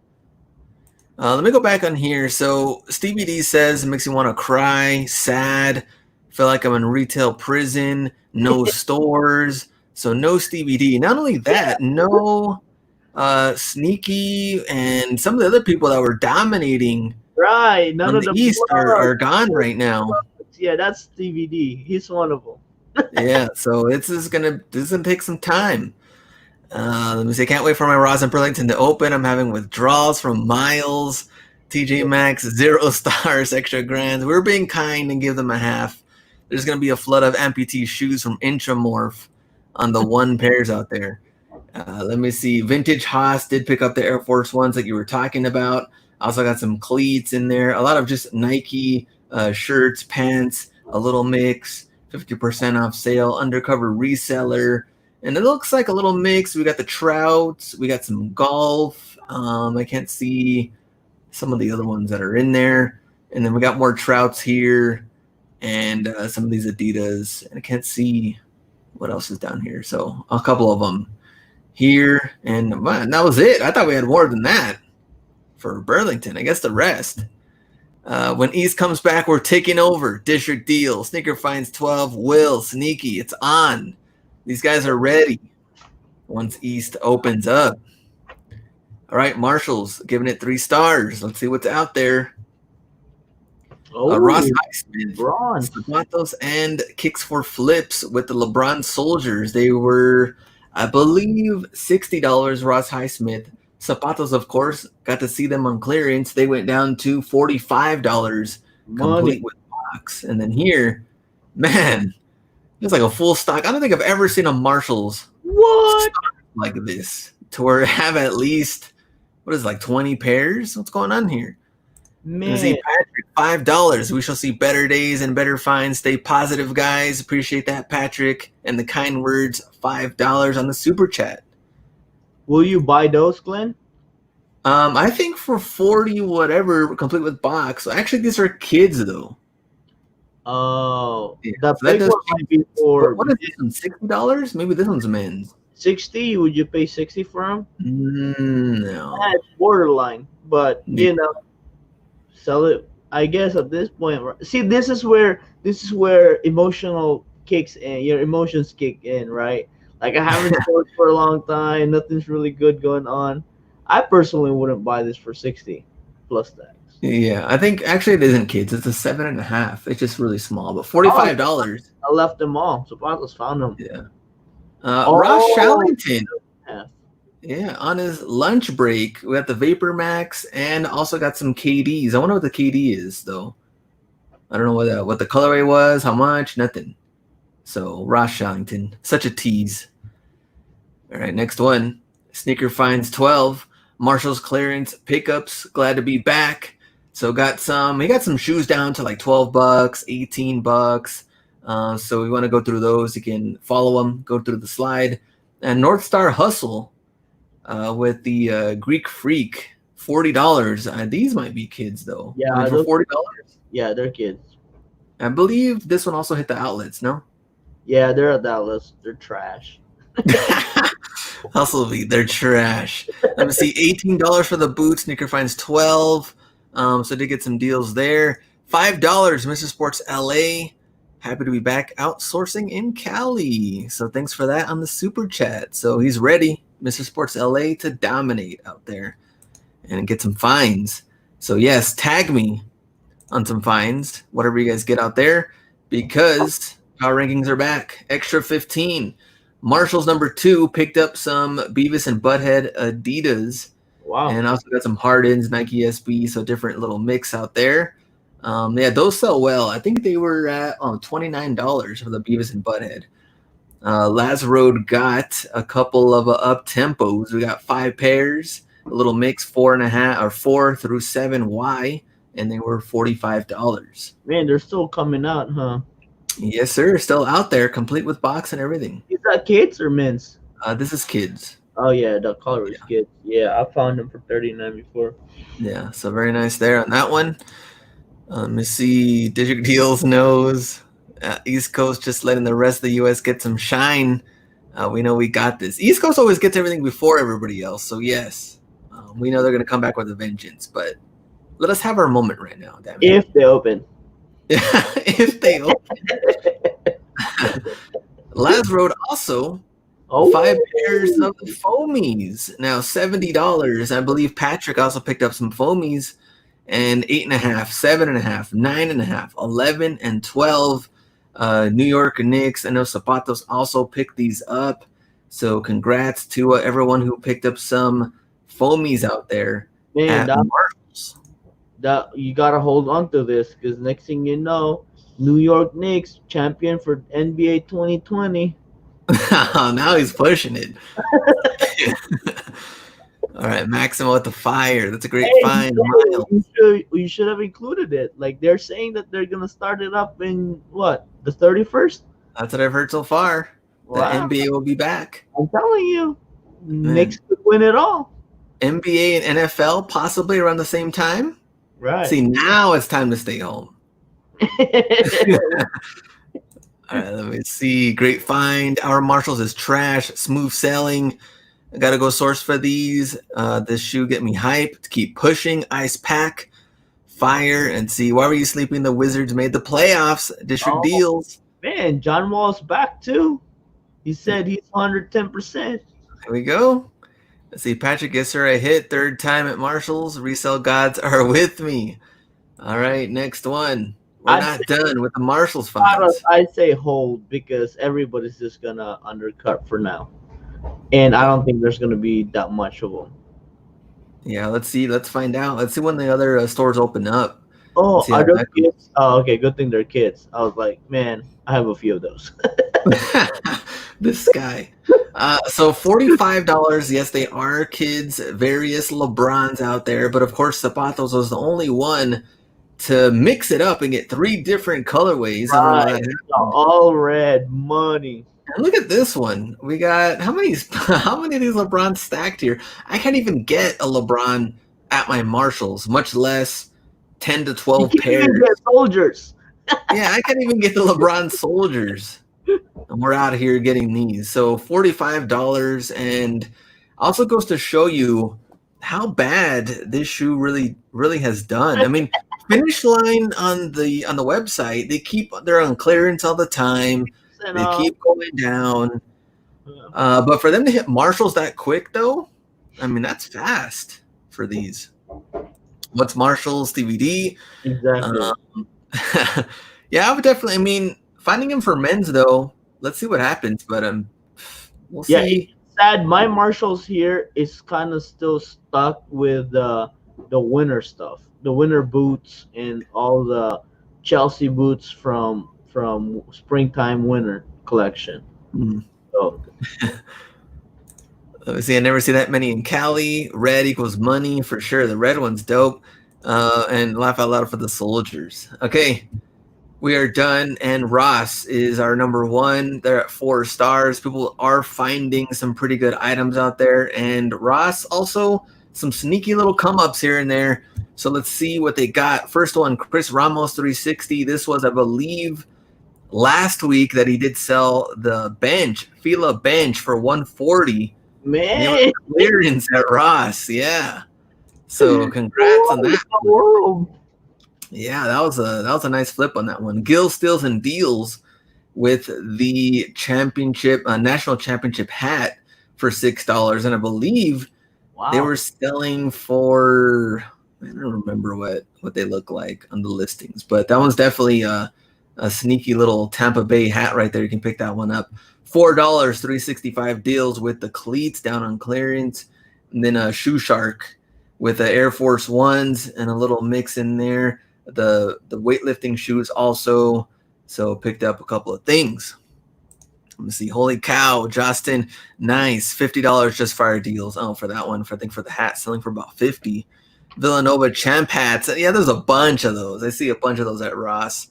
Let me go back on here. So Stevie D says, it makes me want to cry, sad, feel like I'm in retail prison, no stores. So no Stevie D. Not only that, no Sneaky and some of the other people that were dominating Right. None on of the the East blood. are gone right now. Yeah, that's DVD. He's one of them. Yeah, so this is gonna take some time. Let me see. Can't wait for my Ross and Burlington to open. I'm having withdrawals from Miles, TJ Maxx, 0 stars, extra grand. We're being kind and give them a half. There's going to be a flood of amputee shoes from Intramorph on the 1 pairs out there. Let me see. Vintage Haas did pick up the Air Force Ones that you were talking about. Also got some cleats in there. A lot of just Nike shirts, pants, a little mix, 50% off sale, undercover reseller. And it looks like a little mix. We got the Trouts. We got some golf. I can't see some of the other ones that are in there. And then we got more Trouts here and some of these Adidas. And I can't see what else is down here. So a couple of them here. And man, that was it. I thought we had more than that for Burlington. I guess the rest. When East comes back, we're taking over. District Deal. Sneaker Finds 12. Will. Sneaky. It's on. These guys are ready once East opens up. All right, Marshall's giving it 3 stars. Let's see what's out there. Ross Oh, Highsmith, bronze. Zapatos and Kicks for Flips with the LeBron Soldiers. They were, I believe, $60. Ross Highsmith. Zapatos, of course, got to see them on clearance. They went down to $45, Money. complete with box. And then here, man, it's like a full stock. I don't think I've ever seen a Marshalls What? like this to where have at least, what is it, like 20 pairs? What's going on here? And Man. see Patrick, $5. We shall see better days and better finds. Stay positive, guys. Appreciate that, Patrick. And the kind words, $5 on the super chat. Will you buy those, Glenn? I think for 40 whatever, complete with box. Actually, these are kids though. Oh, Yeah, the so that big does one might be for what is this one? $60? Maybe this one's men's. 60. Would you pay 60 for them? No. That's borderline, but Yeah. sell it. I guess at this point, see, this is where emotional kicks in. Your emotions kick in, right? Like I haven't sold for a long time. Nothing's really good going on. I personally wouldn't buy this for 60 plus tax. Yeah, I think actually it isn't kids. It's a 7.5. It's just really small, but $45. I left them all. So Patos found them. Yeah. Oh, Ross Shallington. yeah. Yeah, on his lunch break, we got the Vapor Max and also got some KDs. I wonder what the KD is though. I don't know what the colorway was, how much, nothing. So Ross Shallington, such a tease. All right, next one. Sneaker finds 12. Marshall's clearance pickups. Glad to be back. So he got some shoes down to like $12, $18. So we want to go through those. You can follow them, go through the slide. And North Star Hustle with the Greek Freak, $40. These might be kids though. Yeah, I mean, for $40. Yeah, they're kids. I believe this one also hit the outlets, no? Yeah, they're at that list. They're trash. Hustle Beat, they're trash. Let me see, $18 for the boots. Sneaker finds 12. So did get some deals there. $5, Mr. Sports LA. Happy to be back outsourcing in Cali. So thanks for that on the super chat. So he's ready, Mr. Sports LA, to dominate out there and get some finds. So yes, tag me on some finds, whatever you guys get out there, because power rankings are back. Extra 15. Marshall's number 2 picked up some Beavis and Butthead Adidas. Wow. And also got some Hardens, Nike SB, so different little mix out there. Yeah, those sell well. I think they were at $29 for the Beavis and Butthead. Last Road got a couple of up tempos. We got 5 pairs, a little mix, 4.5 or 4 through 7Y, and they were $45. Man, they're still coming out, huh? Yes, sir. Still out there, complete with box and everything. Is that kids or men's? This is kids. Oh yeah, the color is kids. Yeah, I found them for $39 before. Yeah, so very nice there on that one. Let me see. District Deals knows. East Coast just letting the rest of the U.S. get some shine. We know we got this. East Coast always gets everything before everybody else. So, yes, we know they're going to come back with a vengeance. But let us have our moment right now. Damn it. If they open. If they open. Last Road also. 5 pairs of the foamies. Now, $70. I believe Patrick also picked up some foamies. And 8.5, 7.5, 9.5, 11, and 12. New York Knicks. I know Zapatos also picked these up. So congrats to everyone who picked up some foamies out there. Man, at Marshalls. That you gotta hold on to this, because next thing you know, New York Knicks champion for NBA 2020. Now he's pushing it. All right, Maximo with the fire. That's a great find. You should have included it. Like they're saying that they're gonna start it up in what, the 31st? That's what I've heard so far. Wow. The NBA will be back. I'm telling you, Knicks could win it all. NBA and NFL possibly around the same time. Right. See, now it's time to stay home. All right, let me see. Great find. Our Marshalls is trash. Smooth sailing. I got to go source for these. This shoe get me hyped. Keep pushing. Ice pack. Fire. And see, why were you sleeping? The Wizards made the playoffs. District Deals. Man, John Wall's back too. He said he's 110%. Here we go. Let's see. Patrick gets her a hit. 3rd time at Marshalls. Resell gods are with me. All right, next one. We're I'd say not done with the Marshalls finds. I'd say hold because everybody's just gonna undercut for now, and I don't think there's gonna be that much of them. Yeah, let's see. Let's find out. Let's see when the other stores open up and Oh, see are how those that kids? Oh, okay. Good thing they're kids. I was like, man, I have a few of those. goes. This guy. So $45. Yes, they are kids. Various LeBrons out there, but of course, Zapatos was the only one to mix it up and get three different colorways. I don't know how that Right. happened. All red money. And look at this one. We got how many? How many of these LeBrons stacked here? I can't even get a LeBron at my Marshalls, much less 10 to You 12 can't even pairs. get soldiers. Yeah, I can't even get the LeBron soldiers. And we're out of here getting these. So $45, and also goes to show you how bad this shoe really has done. I mean, finish line on the website, they're on clearance all the time. And They keep going down. But for them to hit Marshalls that quick though, I mean that's fast for these. What's Marshalls DVD? exactly. Um, yeah, I would definitely. I mean, finding him for men's though. Let's see what happens, but we'll Yeah, see. it's sad. My Marshalls here is kind of still stuck with the winter stuff, the winter boots, and all the Chelsea boots from springtime winter collection. Hmm. So Let me see. I never see that many in Cali. Red equals money for sure. The red one's dope. And laugh out loud for the soldiers. Okay, we are done, and Ross is our number one. They're at 4 stars. People are finding some pretty good items out there, and Ross also some sneaky little come ups here and there. So let's see what they got. First one, Chris Ramos 360. This was, I believe, last week that he did sell the bench, Fila bench for 140, and it was man, clearance at Ross. Yeah. So congrats on what in that. the world? Yeah, that was a nice flip on that one. Gill Steals and Deals with the championship national championship hat for $6, and I believe they Wow. were selling for, I don't remember what they look like on the listings, but that one's definitely a sneaky little Tampa Bay hat right there. You can pick that one up. $4, 365 deals with the cleats down on clearance, and then a Shoe Shark with the Air Force Ones and a little mix in there. The weightlifting shoes also. So picked up a couple of things. Let me see. Holy cow, Justin, nice. $50 just fire deals. Oh, for that one. I think for the hat, selling for about 50. Villanova champ hats. Yeah, there's a bunch of those. I see a bunch of those at Ross.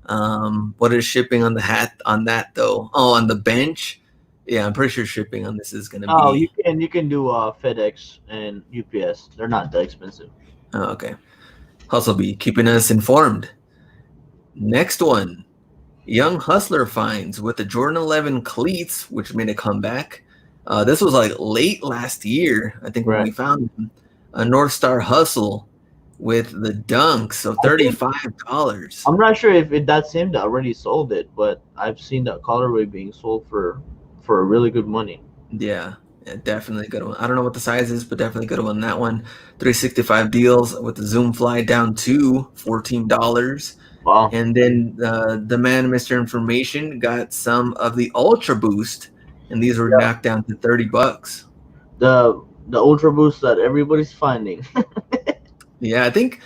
What is shipping on the hat on that though? Oh, on the bench. Yeah, I'm pretty sure shipping on this is gonna Oh, be. you can do FedEx and UPS. They're not that expensive. Oh, okay. Hustle be keeping us informed. Next one. Young Hustler finds with the Jordan 11 cleats, which made a comeback. This was like late last year, I think, when Right. we found them. A North Star Hustle with the dunks, so I think $35. I'm not sure if that's him that already sold it, but I've seen that colorway being sold for a really good money. Yeah, definitely a good one. I don't know what the size is, but definitely a good one. That one, 365 deals with the Zoom Fly down to $14. Wow. And then the man, Mr. Information, got some of the Ultra Boost, and these were Yeah. knocked down to $30. The Ultra Boost that everybody's finding. Yeah, I think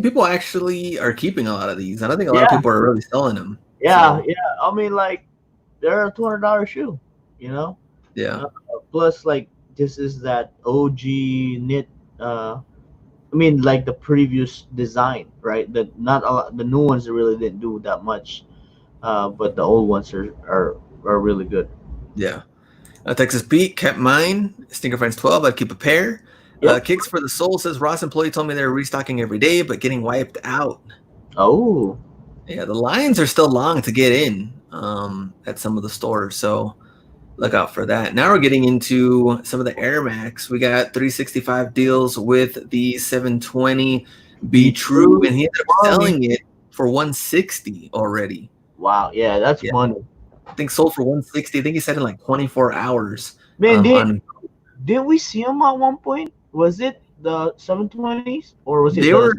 people actually are keeping a lot of these. I don't think a lot of Yeah. people are really selling them. Yeah. So Yeah. I mean, like they're a $200 shoe. You know. yeah, Uh, Plus, like this is that OG knit. I mean, like the previous design, right? That not a lot. The new ones really didn't do that much, but the old ones are really good. yeah. Texas Pete kept mine. Stinker Finds 12. I'd keep a pair. Yep. Kicks for the Soul says Ross employee told me they were restocking every day, but getting wiped out. Oh, Yeah, the lines are still long to get in at some of the stores, so look out for that. Now we're getting into some of the Air Max. We got 365 deals with the 720 Be be True, true. and he ended up Money. selling it for 160 already. Wow. Yeah, that's Yeah, money. I think sold for 160. I think he said in like 24 hours. Man, On didn't we see them at one point? Was it the 720s or was it they the? were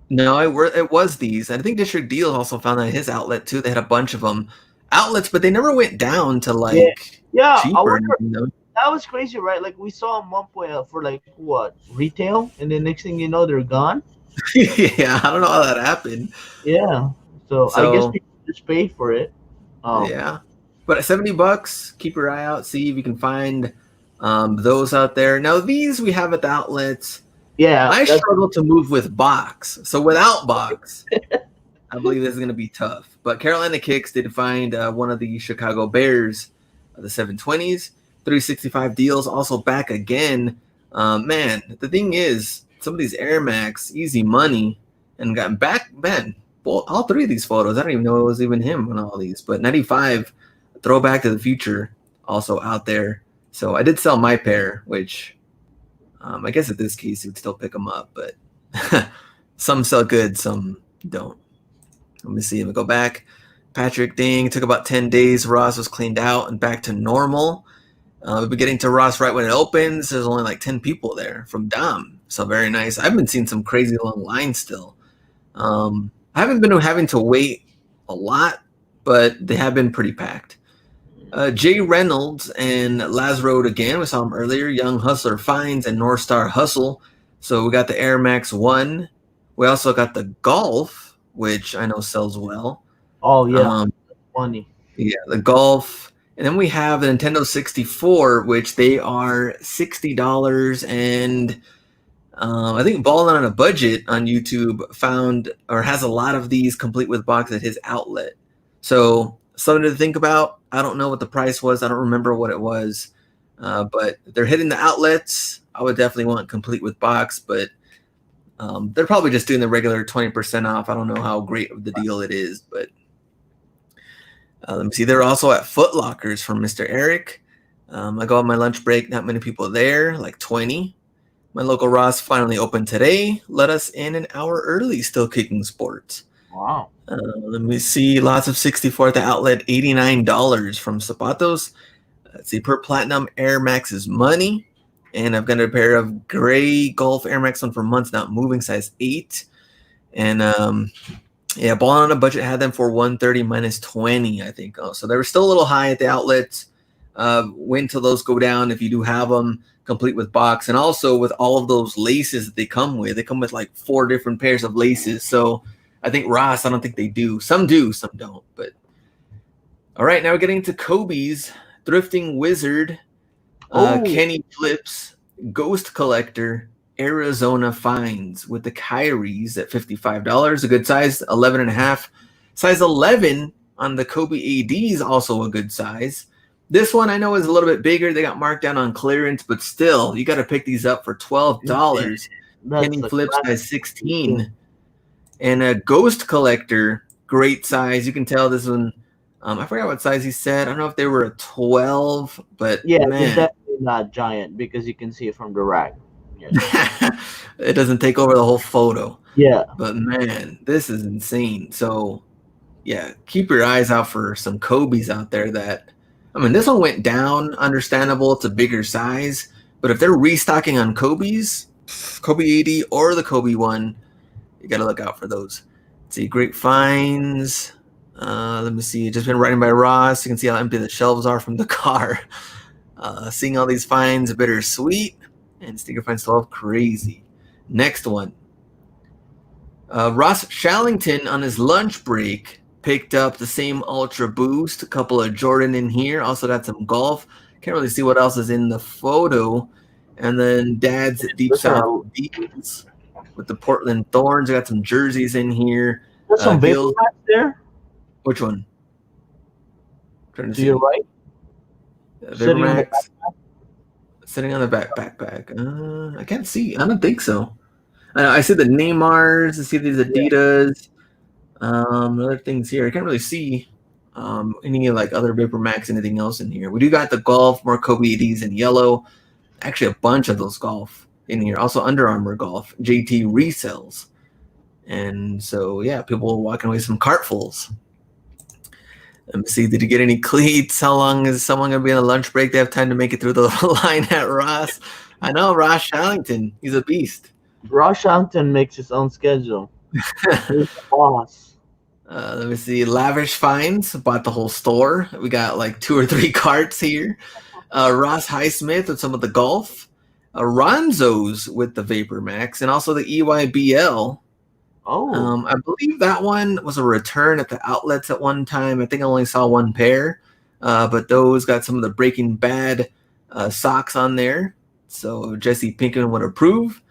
No, it was these. I think District Deals also found that at his outlet too. They had a bunch of them outlets, but they never went down to Yeah, like yeah. I cheaper or wonder. anything though. That was crazy, right? Like we saw them one point for like what retail, and then next thing you know, they're gone. Yeah, I don't know how that happened. Yeah. So I guess So people just paid for it. Um. yeah, but at $70, keep your eye out. See if you can find those out there. Now these we have at the outlets. Yeah. I That's struggle to move with box. So without box, I believe this is going to be tough. But Carolina Kicks did find one of the Chicago Bears, the 720s, 365 deals, also back again. Man, the thing is, some of these Air Max, easy money, and got back, man, well, all three of these photos, I don't even know it was even him on all these, but 95, throwback to the future, also out there. So I did sell my pair, which I guess in this case, you'd still pick them up, but some sell good, some don't. Let me see. Let me go back. Patrick Ding took about 10 days. Ross was cleaned out and back to normal. We'll be getting to Ross right when it opens. There's only like 10 people there from Dom. So very nice. I've been seeing some crazy long lines still. I haven't been having to wait a lot, but they have been pretty packed. Jay Reynolds and Lazarode again. We saw him earlier. Young Hustler Finds and North Star Hustle. So we got the Air Max 1. We also got the Golf, which I know sells well. oh yeah, funny. Yeah, the Golf. And then we have the Nintendo 64, which they are $60. And I think Ballin' on a Budget on YouTube found or has a lot of these complete with box at his outlet. So something to think about. I don't know what the price was. I don't remember what it was. But they're hitting the outlets. I would definitely want complete with box, but they're probably just doing the regular 20% off. I don't know how great of the deal it is, but let me see. They're also at Foot Lockers from Mr. Eric. I go on my lunch break. Not many people there, like 20. My local Ross finally opened today. Let us in an hour early, still kicking sports. Wow. Let me see. Lots of 64 at the outlet, $89 from Zapatos. Let's see. Per Platinum Air Max is money. And I've got a pair of gray Golf Air Max one for months, not moving, size 8. And yeah, Ballin' on a Budget had them for 130 minus 20, I think. Oh, so they were still a little high at the outlets. Wait until those go down if you do have them complete with box. And also with all of those laces that they come with like 4 different pairs of laces. So I think Ross, I don't think they do. Some do, some don't. But all right, now we're getting to Kobe's Thrifting Wizard, Kenny Flips, Ghost Collector, Arizona Finds with the Kyries at $55. A good size, 11.5. Size 11 on the Kobe AD is also a good size. This one I know is a little bit bigger. They got marked down on clearance, but still, you got to pick these up for $12. Kenny Flips size 16. And a Ghost Collector, great size. You can tell this one, I forgot what size he said. I don't know if they were a 12, but Yeah, man. it's definitely not giant because you can see it from the rack. Yeah. It doesn't take over the whole photo. Yeah. But man, this is insane. So yeah, keep your eyes out for some Kobe's out there that, I mean, this one went down, understandable, it's a bigger size, but if they're restocking on Kobe's, Kobe 80 or the Kobe one, you got to look out for those. Let's see, great finds. Let me see, just been riding by Ross. You can see how empty the shelves are from the car. Seeing all these finds, bittersweet, and Sneaker Finds 12, crazy. Next one. Ross Shallington on his lunch break picked up the same Ultra Boost, a couple of Jordan in here, also got some golf. Can't really see what else is in the photo. And then Dad's Deep South Deals with the Portland Thorns. I got some jerseys in here. There's some Vapor Max there. Which one? Trying to see. Your right. Vapor Max. Sitting on the backpack. I can't see. I don't think so. I see the Neymars. I see these Adidas. Other things here. I can't really see any like other Vapor Max, anything else in here. We do got the golf, more Kobe ADs in yellow. Actually, a bunch of those golf in here. Also, Under Armour golf, JT resells. And so, yeah, people walking away some cartfuls. Let me see. Did you get any cleats? How long is someone going to be on a lunch break? They have time to make it through the line at Ross. I know, Ross Shallington. He's a beast. Ross Shallington makes his own schedule. Who's the boss? Let me see. Lavish Finds bought the whole store. We got like 2 or 3 carts here. Ross Highsmith with some of the golf. Ronzo's with the Vapor Max, and also the EYBL. Oh, I believe that one was a return at the outlets at one time. I think I only saw one pair, but those got some of the Breaking Bad socks on there. So Jesse Pinkman would approve.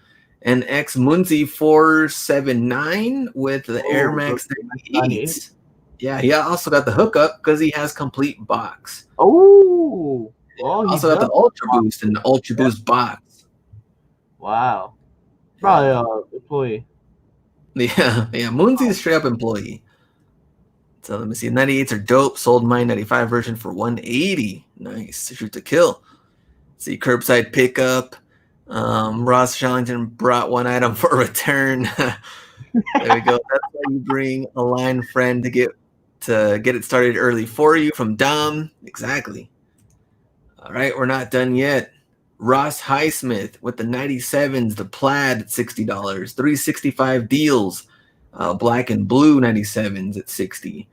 And X Munzi 479 with the Air oh, Max 98. 98. Yeah, he also got the hookup because he has complete box. Oh, oh, he Also got the does. Ultra Boost and the Ultra Boost box. Wow. Probably Yeah, employee. yeah. Munzi's straight up employee. So let me see. 98s are dope. Sold my 95 version for 180. Nice. Shoot to kill. See, curbside pickup. Ross Shellington brought one item for a return. There we go. That's why you bring a line friend to get it started early for you from Dom. Exactly. All right, we're not done yet. Ross Highsmith with the 97s, the plaid at $60, 365 deals, black and blue 97s at 60.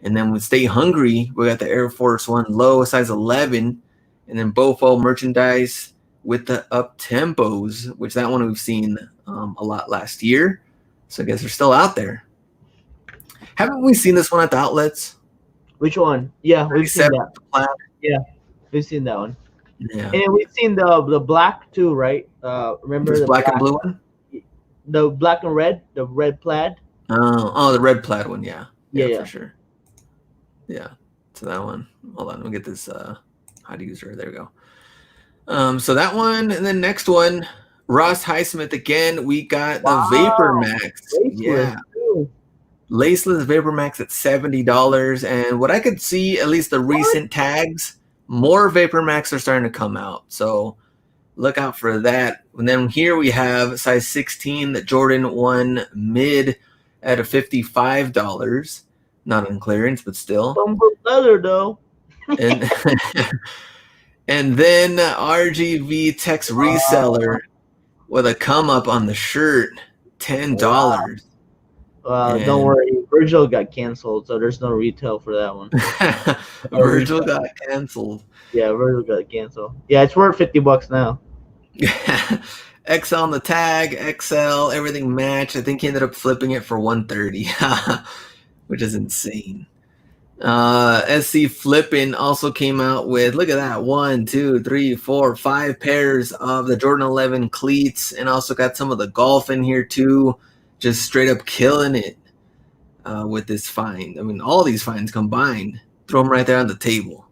And then with Stay Hungry, we got the Air Force One low, size 11, and then Bofo merchandise with the up tempos, which that one we've seen a lot last year. So I guess they're still out there. Haven't we seen this one at the outlets? Which one? Yeah, we've seen 37 that. plaid. Yeah, we've seen that one. Yeah. And we've seen the black too, right? Remember This the black and blue one? the black and red, the red plaid. Oh, the red plaid one. Yeah, Yeah. for sure. Yeah, so that one. Hold on, let me get this. How to use her? There we go. So that one, and then next one, Ross Highsmith again. We got the Vapor Max. Yeah, laceless Vapor Max at $70. And what I could see, at least the recent tags, more Vapor Max are starting to come out. So look out for that. And then here we have size 16, the Jordan 1 mid at a $55. Not on clearance, but still. Some good leather though. And and then RGV Tex Reseller with a come up on the shirt, $10. Don't worry, Virgil got canceled, so there's no retail for that one. Virgil got canceled. Yeah, Virgil got canceled. Yeah, it's worth $50 now. XL on the tag, XL, everything matched. I think he ended up flipping it for 130, which is insane. SC Flippin also came out with, look at that, 1, 2, 3, 4, 5 pairs of the Jordan 11 cleats, and also got some of the golf in here too. Just straight up killing it with this find. I mean, all these finds combined, throw them right there on the table.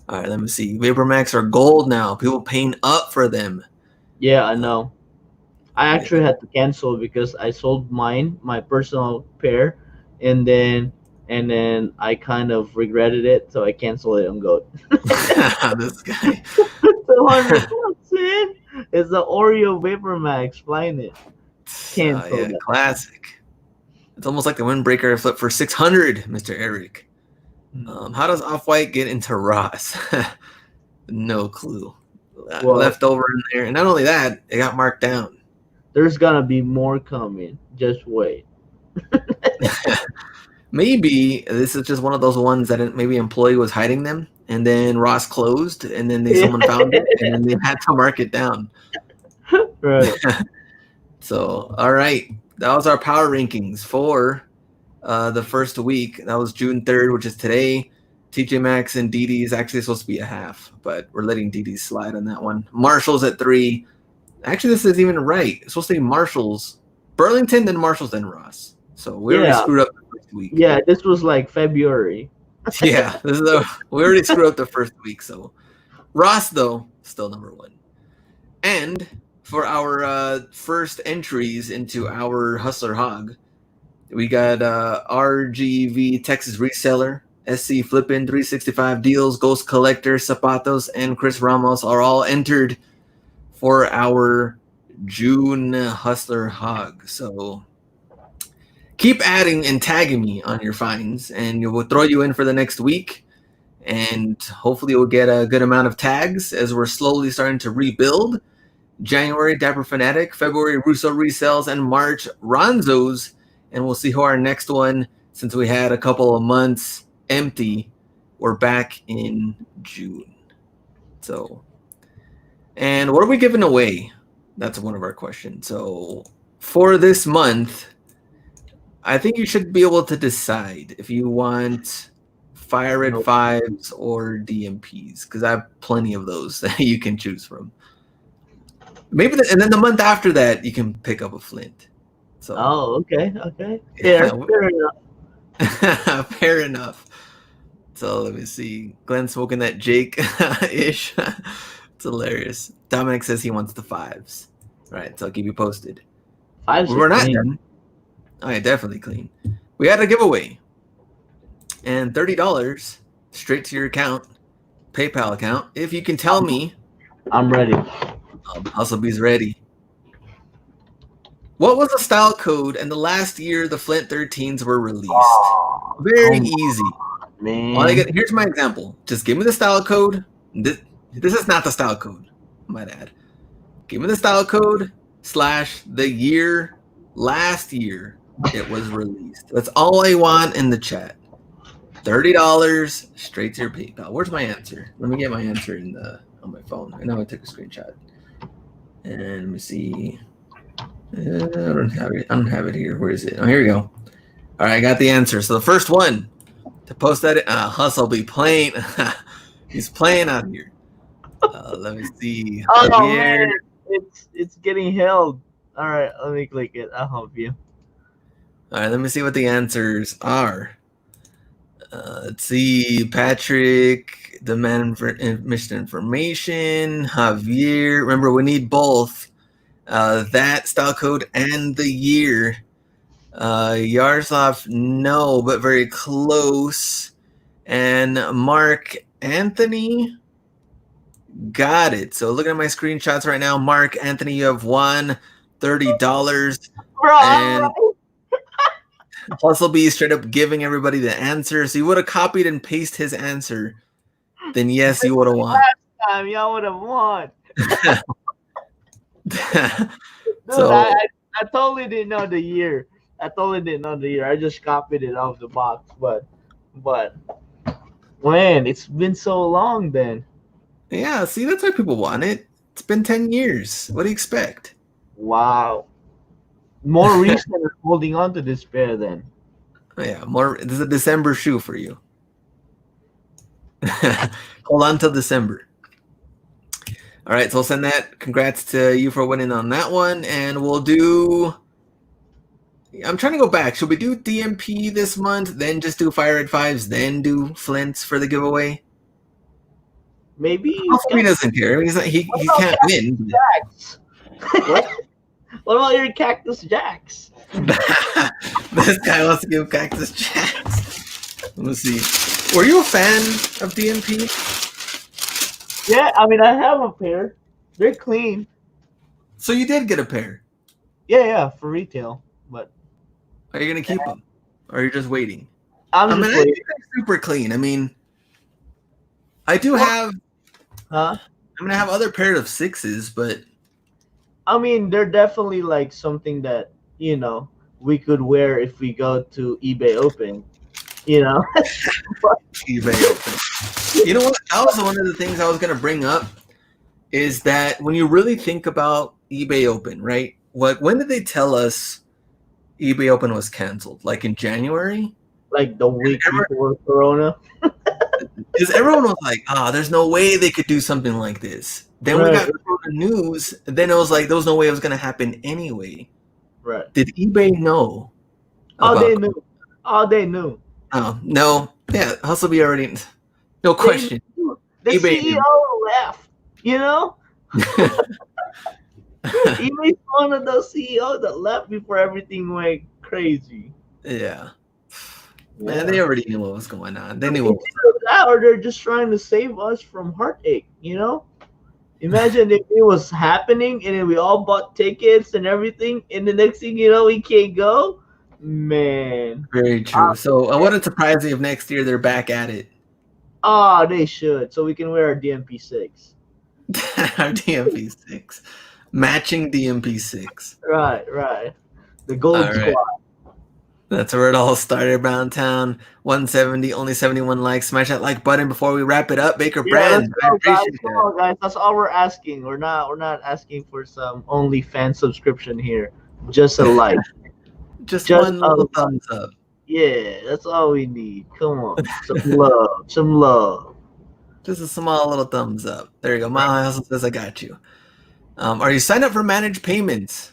All right, let me see. Vapor Max are gold now. People paying up for them. Yeah, I know. I actually had to cancel because I sold mine, my personal pair, and then I kind of regretted it, so I canceled it on GOAT. This guy. 200 bucks, man. It's the Oreo Vapor Max. Flying it. Cancel Yeah, that. classic. It's almost like the windbreaker flip for 600, Mr. Eric. How does Off-White get into Ross? No clue. Left over in there. And not only that, it got marked down. There's going to be more coming. Just wait. Maybe this is just one of those ones that maybe an employee was hiding them, and then Ross closed, and then someone found it, and then they had to mark it down. Right. So, all right. That was our power rankings for the first week. That was June 3rd, which is today. TJ Maxx and DD is actually supposed to be a half, but we're letting DD slide on that one. Marshall's at 3. Actually, this isn't even right. It's supposed to be Marshall's, Burlington, then Marshall's, then Ross. So we already screwed up the first week. Yeah, this was like February. Yeah, we already screwed up the first week. So Ross, though, still number 1. And for our first entries into our Hustler Hog, we got RGV Texas Reseller, SC Flippin, 365 Deals, Ghost Collector, Zapatos, and Chris Ramos are all entered for our June Hustler Hog. So keep adding and tagging me on your finds, and we'll throw you in for the next week. And hopefully we'll get a good amount of tags as we're slowly starting to rebuild. January, Dapper Fanatic. February, Russo Resells. And March, Ronzos. And we'll see who our next one, since we had a couple of months empty, we're back in June. So, and what are we giving away? That's one of our questions. So for this month, I think you should be able to decide if you want Fire Red 5s or DMPs, because I have plenty of those that you can choose from. Maybe, and then the month after that, you can pick up a Flint. So, okay. Fair enough. Fair enough. So let me see. Glenn smoking that Jake-ish. It's hilarious. Dominic says he wants the 5s. All right, so I'll keep you posted. 5s We're not clean. done. Oh, yeah, definitely clean. We had a giveaway. And $30 straight to your account, PayPal account. If you can tell me. I'm ready. HustleBee's ready. What was the style code and the last year the Flint 13s were released? Very easy. Man. Here's my example. Just give me the style code. This is not the style code, my bad. Give me the style code / the year, last year it was released. That's all I want in the chat. $30 straight to your PayPal. Where's my answer? Let me get my answer on my phone. I know I took a screenshot. And let me see. I don't have it here. Where is it? Oh, here we go. All right, I got the answer. So the first one to post that, Hustle be playing. He's playing out here. Let me see. Oh man, it's getting held. All right, let me click it. I'll help you. All right, let me see what the answers are. Let's see. Patrick, the man for mission information. Javier. Remember, we need both. That style code and the year. Yaroslav, no, but very close. And Mark Anthony got it. So looking at my screenshots right now, Mark Anthony, you have won $30. Bro, and HustleBee straight up giving everybody the answer. So you would have copied and pasted his answer, then yes, you would have won. Last time y'all would have won. Dude, So I totally didn't know the year. I just copied it off the box, but man, it's been so long then. yeah, see, that's why people want it. It's been 10 years. What do you expect? Wow. More reason for holding on to this pair then. Yeah, more. This is a December shoe for you. Hold on till December. All right, so I'll send that. Congrats to you for winning on that one, and we'll do. I'm trying to go back. Should we do DMP this month, then just do Fire Red 5s, then do Flints for the giveaway? Maybe He doesn't care. He can't win. What about your Cactus Jacks? This guy wants to give Cactus Jacks. Let me see. Were you a fan of DMP? Yeah, I mean, I have a pair. They're clean. So you did get a pair? Yeah, for retail. But are you gonna keep them, or are you just waiting? I think they're super clean. I mean, I do have. Huh? I'm gonna have other pairs of 6s, but I mean, they're definitely like something that we could wear if we go to eBay Open. eBay Open. You know what? That was one of the things I was gonna bring up. Is that when you really think about eBay Open, right? When did they tell us eBay Open was canceled? Like in January? Like the week before Corona? Because everyone was like, there's no way they could do something like this. Then we got the news. Then it was like, there was no way it was going to happen anyway. Right. Did eBay know? They knew. They knew. Oh, no. Yeah, HustleBee already. No question. The eBay CEO left, eBay's one of those CEOs that left before everything went crazy. Yeah. Man, they already knew what was going on. They knew what was that, or they're just trying to save us from heartache, Imagine if it was happening and then we all bought tickets and everything, and the next thing you know, we can't go. Man. Very true. So I wouldn't surprise me if next year they're back at it. Oh, they should. So we can wear our DMP6. Our DMP6. Matching DMP6. Right. The gold All right. squad. That's where it all started around town. 170, only 71 likes. Smash that like button before we wrap it up. Baker Yeah, let's Brand, go, guys. hydration Come chat. on, guys. That's all we're asking. We're not asking for some OnlyFans subscription here. Just a like. Just Just one a little like. thumbs up. Yeah, that's all we need. Come on. Some love. Some love. Just a small little thumbs up. There you go. Mile High Hustle says I got you. Are you signed up for managed payments?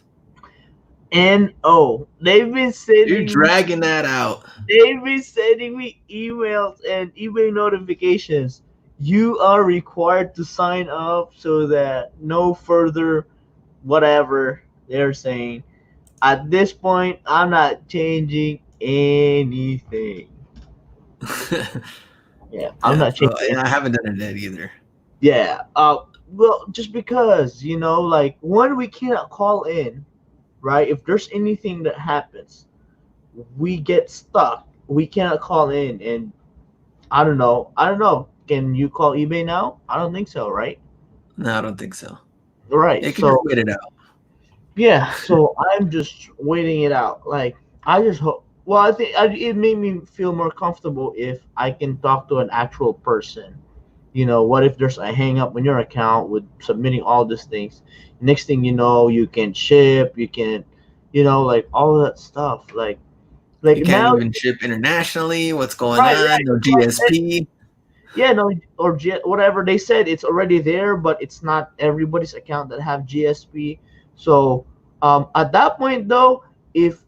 NO. You're dragging that out. They've been sending me emails and email notifications. You are required to sign up so that no further whatever they're saying. At this point, I'm not changing anything. Yeah, I'm Yeah, not so changing. I haven't done it yet either. Yeah. Well, just because like when we cannot call in, right? If there's anything that happens, we get stuck. We cannot call in, and I don't know. Can you call eBay now? I don't think so, right? No, I don't think so. Right. You can just So wait it out. yeah. So I'm just waiting it out. Like I just hope. Well, I think it made me feel more comfortable if I can talk to an actual person. What if there's a hang up on your account with submitting all these things? Next thing you know, you can ship, you can, like all of that stuff. Like You can't now, even ship internationally. What's going right, on? No right. GSP. Yeah, no, or whatever they said, it's already there, but it's not everybody's account that have GSP. So at that point, though, if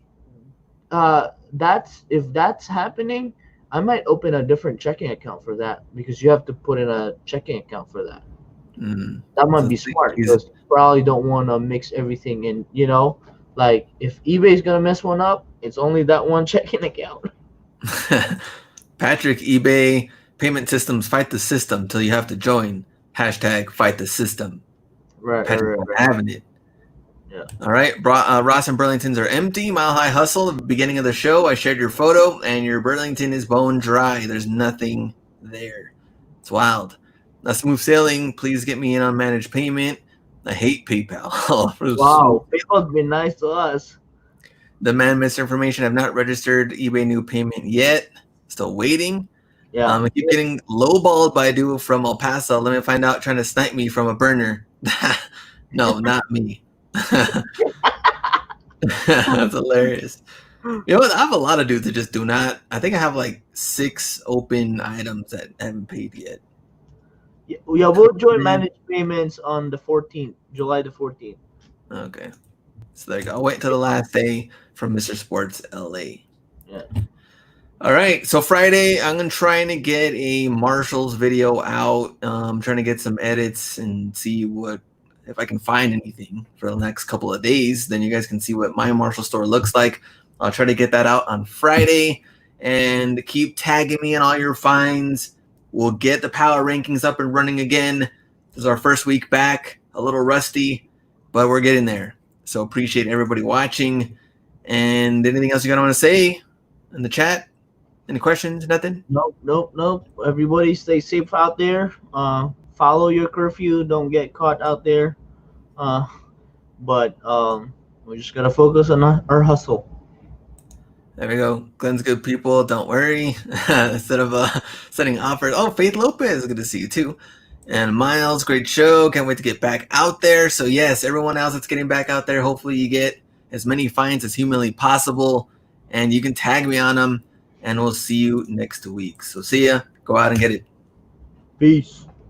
that's happening, I might open a different checking account for that because you have to put in a checking account for that. That might So be smart because you probably don't want to mix everything in. Like if eBay's gonna mess one up, it's only that one checking account. Patrick, eBay payment systems fight the system till you have to join. Hashtag fight the system. Right. Patrick having it. Yeah. All right. Ross and Burlington's are empty. Mile High Hustle, at the beginning of the show, I shared your photo, and your Burlington is bone dry. There's nothing there. It's wild. Now, Smooth Sailing, please get me in on managed payment. I hate PayPal. Wow, people have been nice to us. The man misinformation. I've not registered eBay new payment yet. Still waiting. Yeah. I keep getting lowballed by a dude from El Paso. Let me find out trying to snipe me from a burner. No, not me. That's hilarious. You know what? I have a lot of dudes that just do not. I think I have like 6 open items that haven't paid yet. Yeah, we'll join managed payments on the 14th, July the 14th. Okay. So there you go. I'll wait until the last day from Mr. Sports LA. Yeah. All right. So Friday, I'm trying to get a Marshalls video out. I'm trying to get some edits and see if I can find anything for the next couple of days. Then you guys can see what my Marshall store looks like. I'll try to get that out on Friday, and keep tagging me in all your finds. We'll get the power rankings up and running again. This is our first week back, a little rusty, but we're getting there. So appreciate everybody watching. And anything else you guys want to say in the chat? Any questions? Nothing? Nope. Everybody stay safe out there. Follow your curfew. Don't get caught out there. But we just gotta focus on our hustle. There we go. Glenn's good people. Don't worry. Instead of sending offers. Oh, Faith Lopez. Good to see you too. And Miles, great show. Can't wait to get back out there. So yes, everyone else that's getting back out there, hopefully you get as many finds as humanly possible. And you can tag me on them. And we'll see you next week. So see ya. Go out and get it. Peace.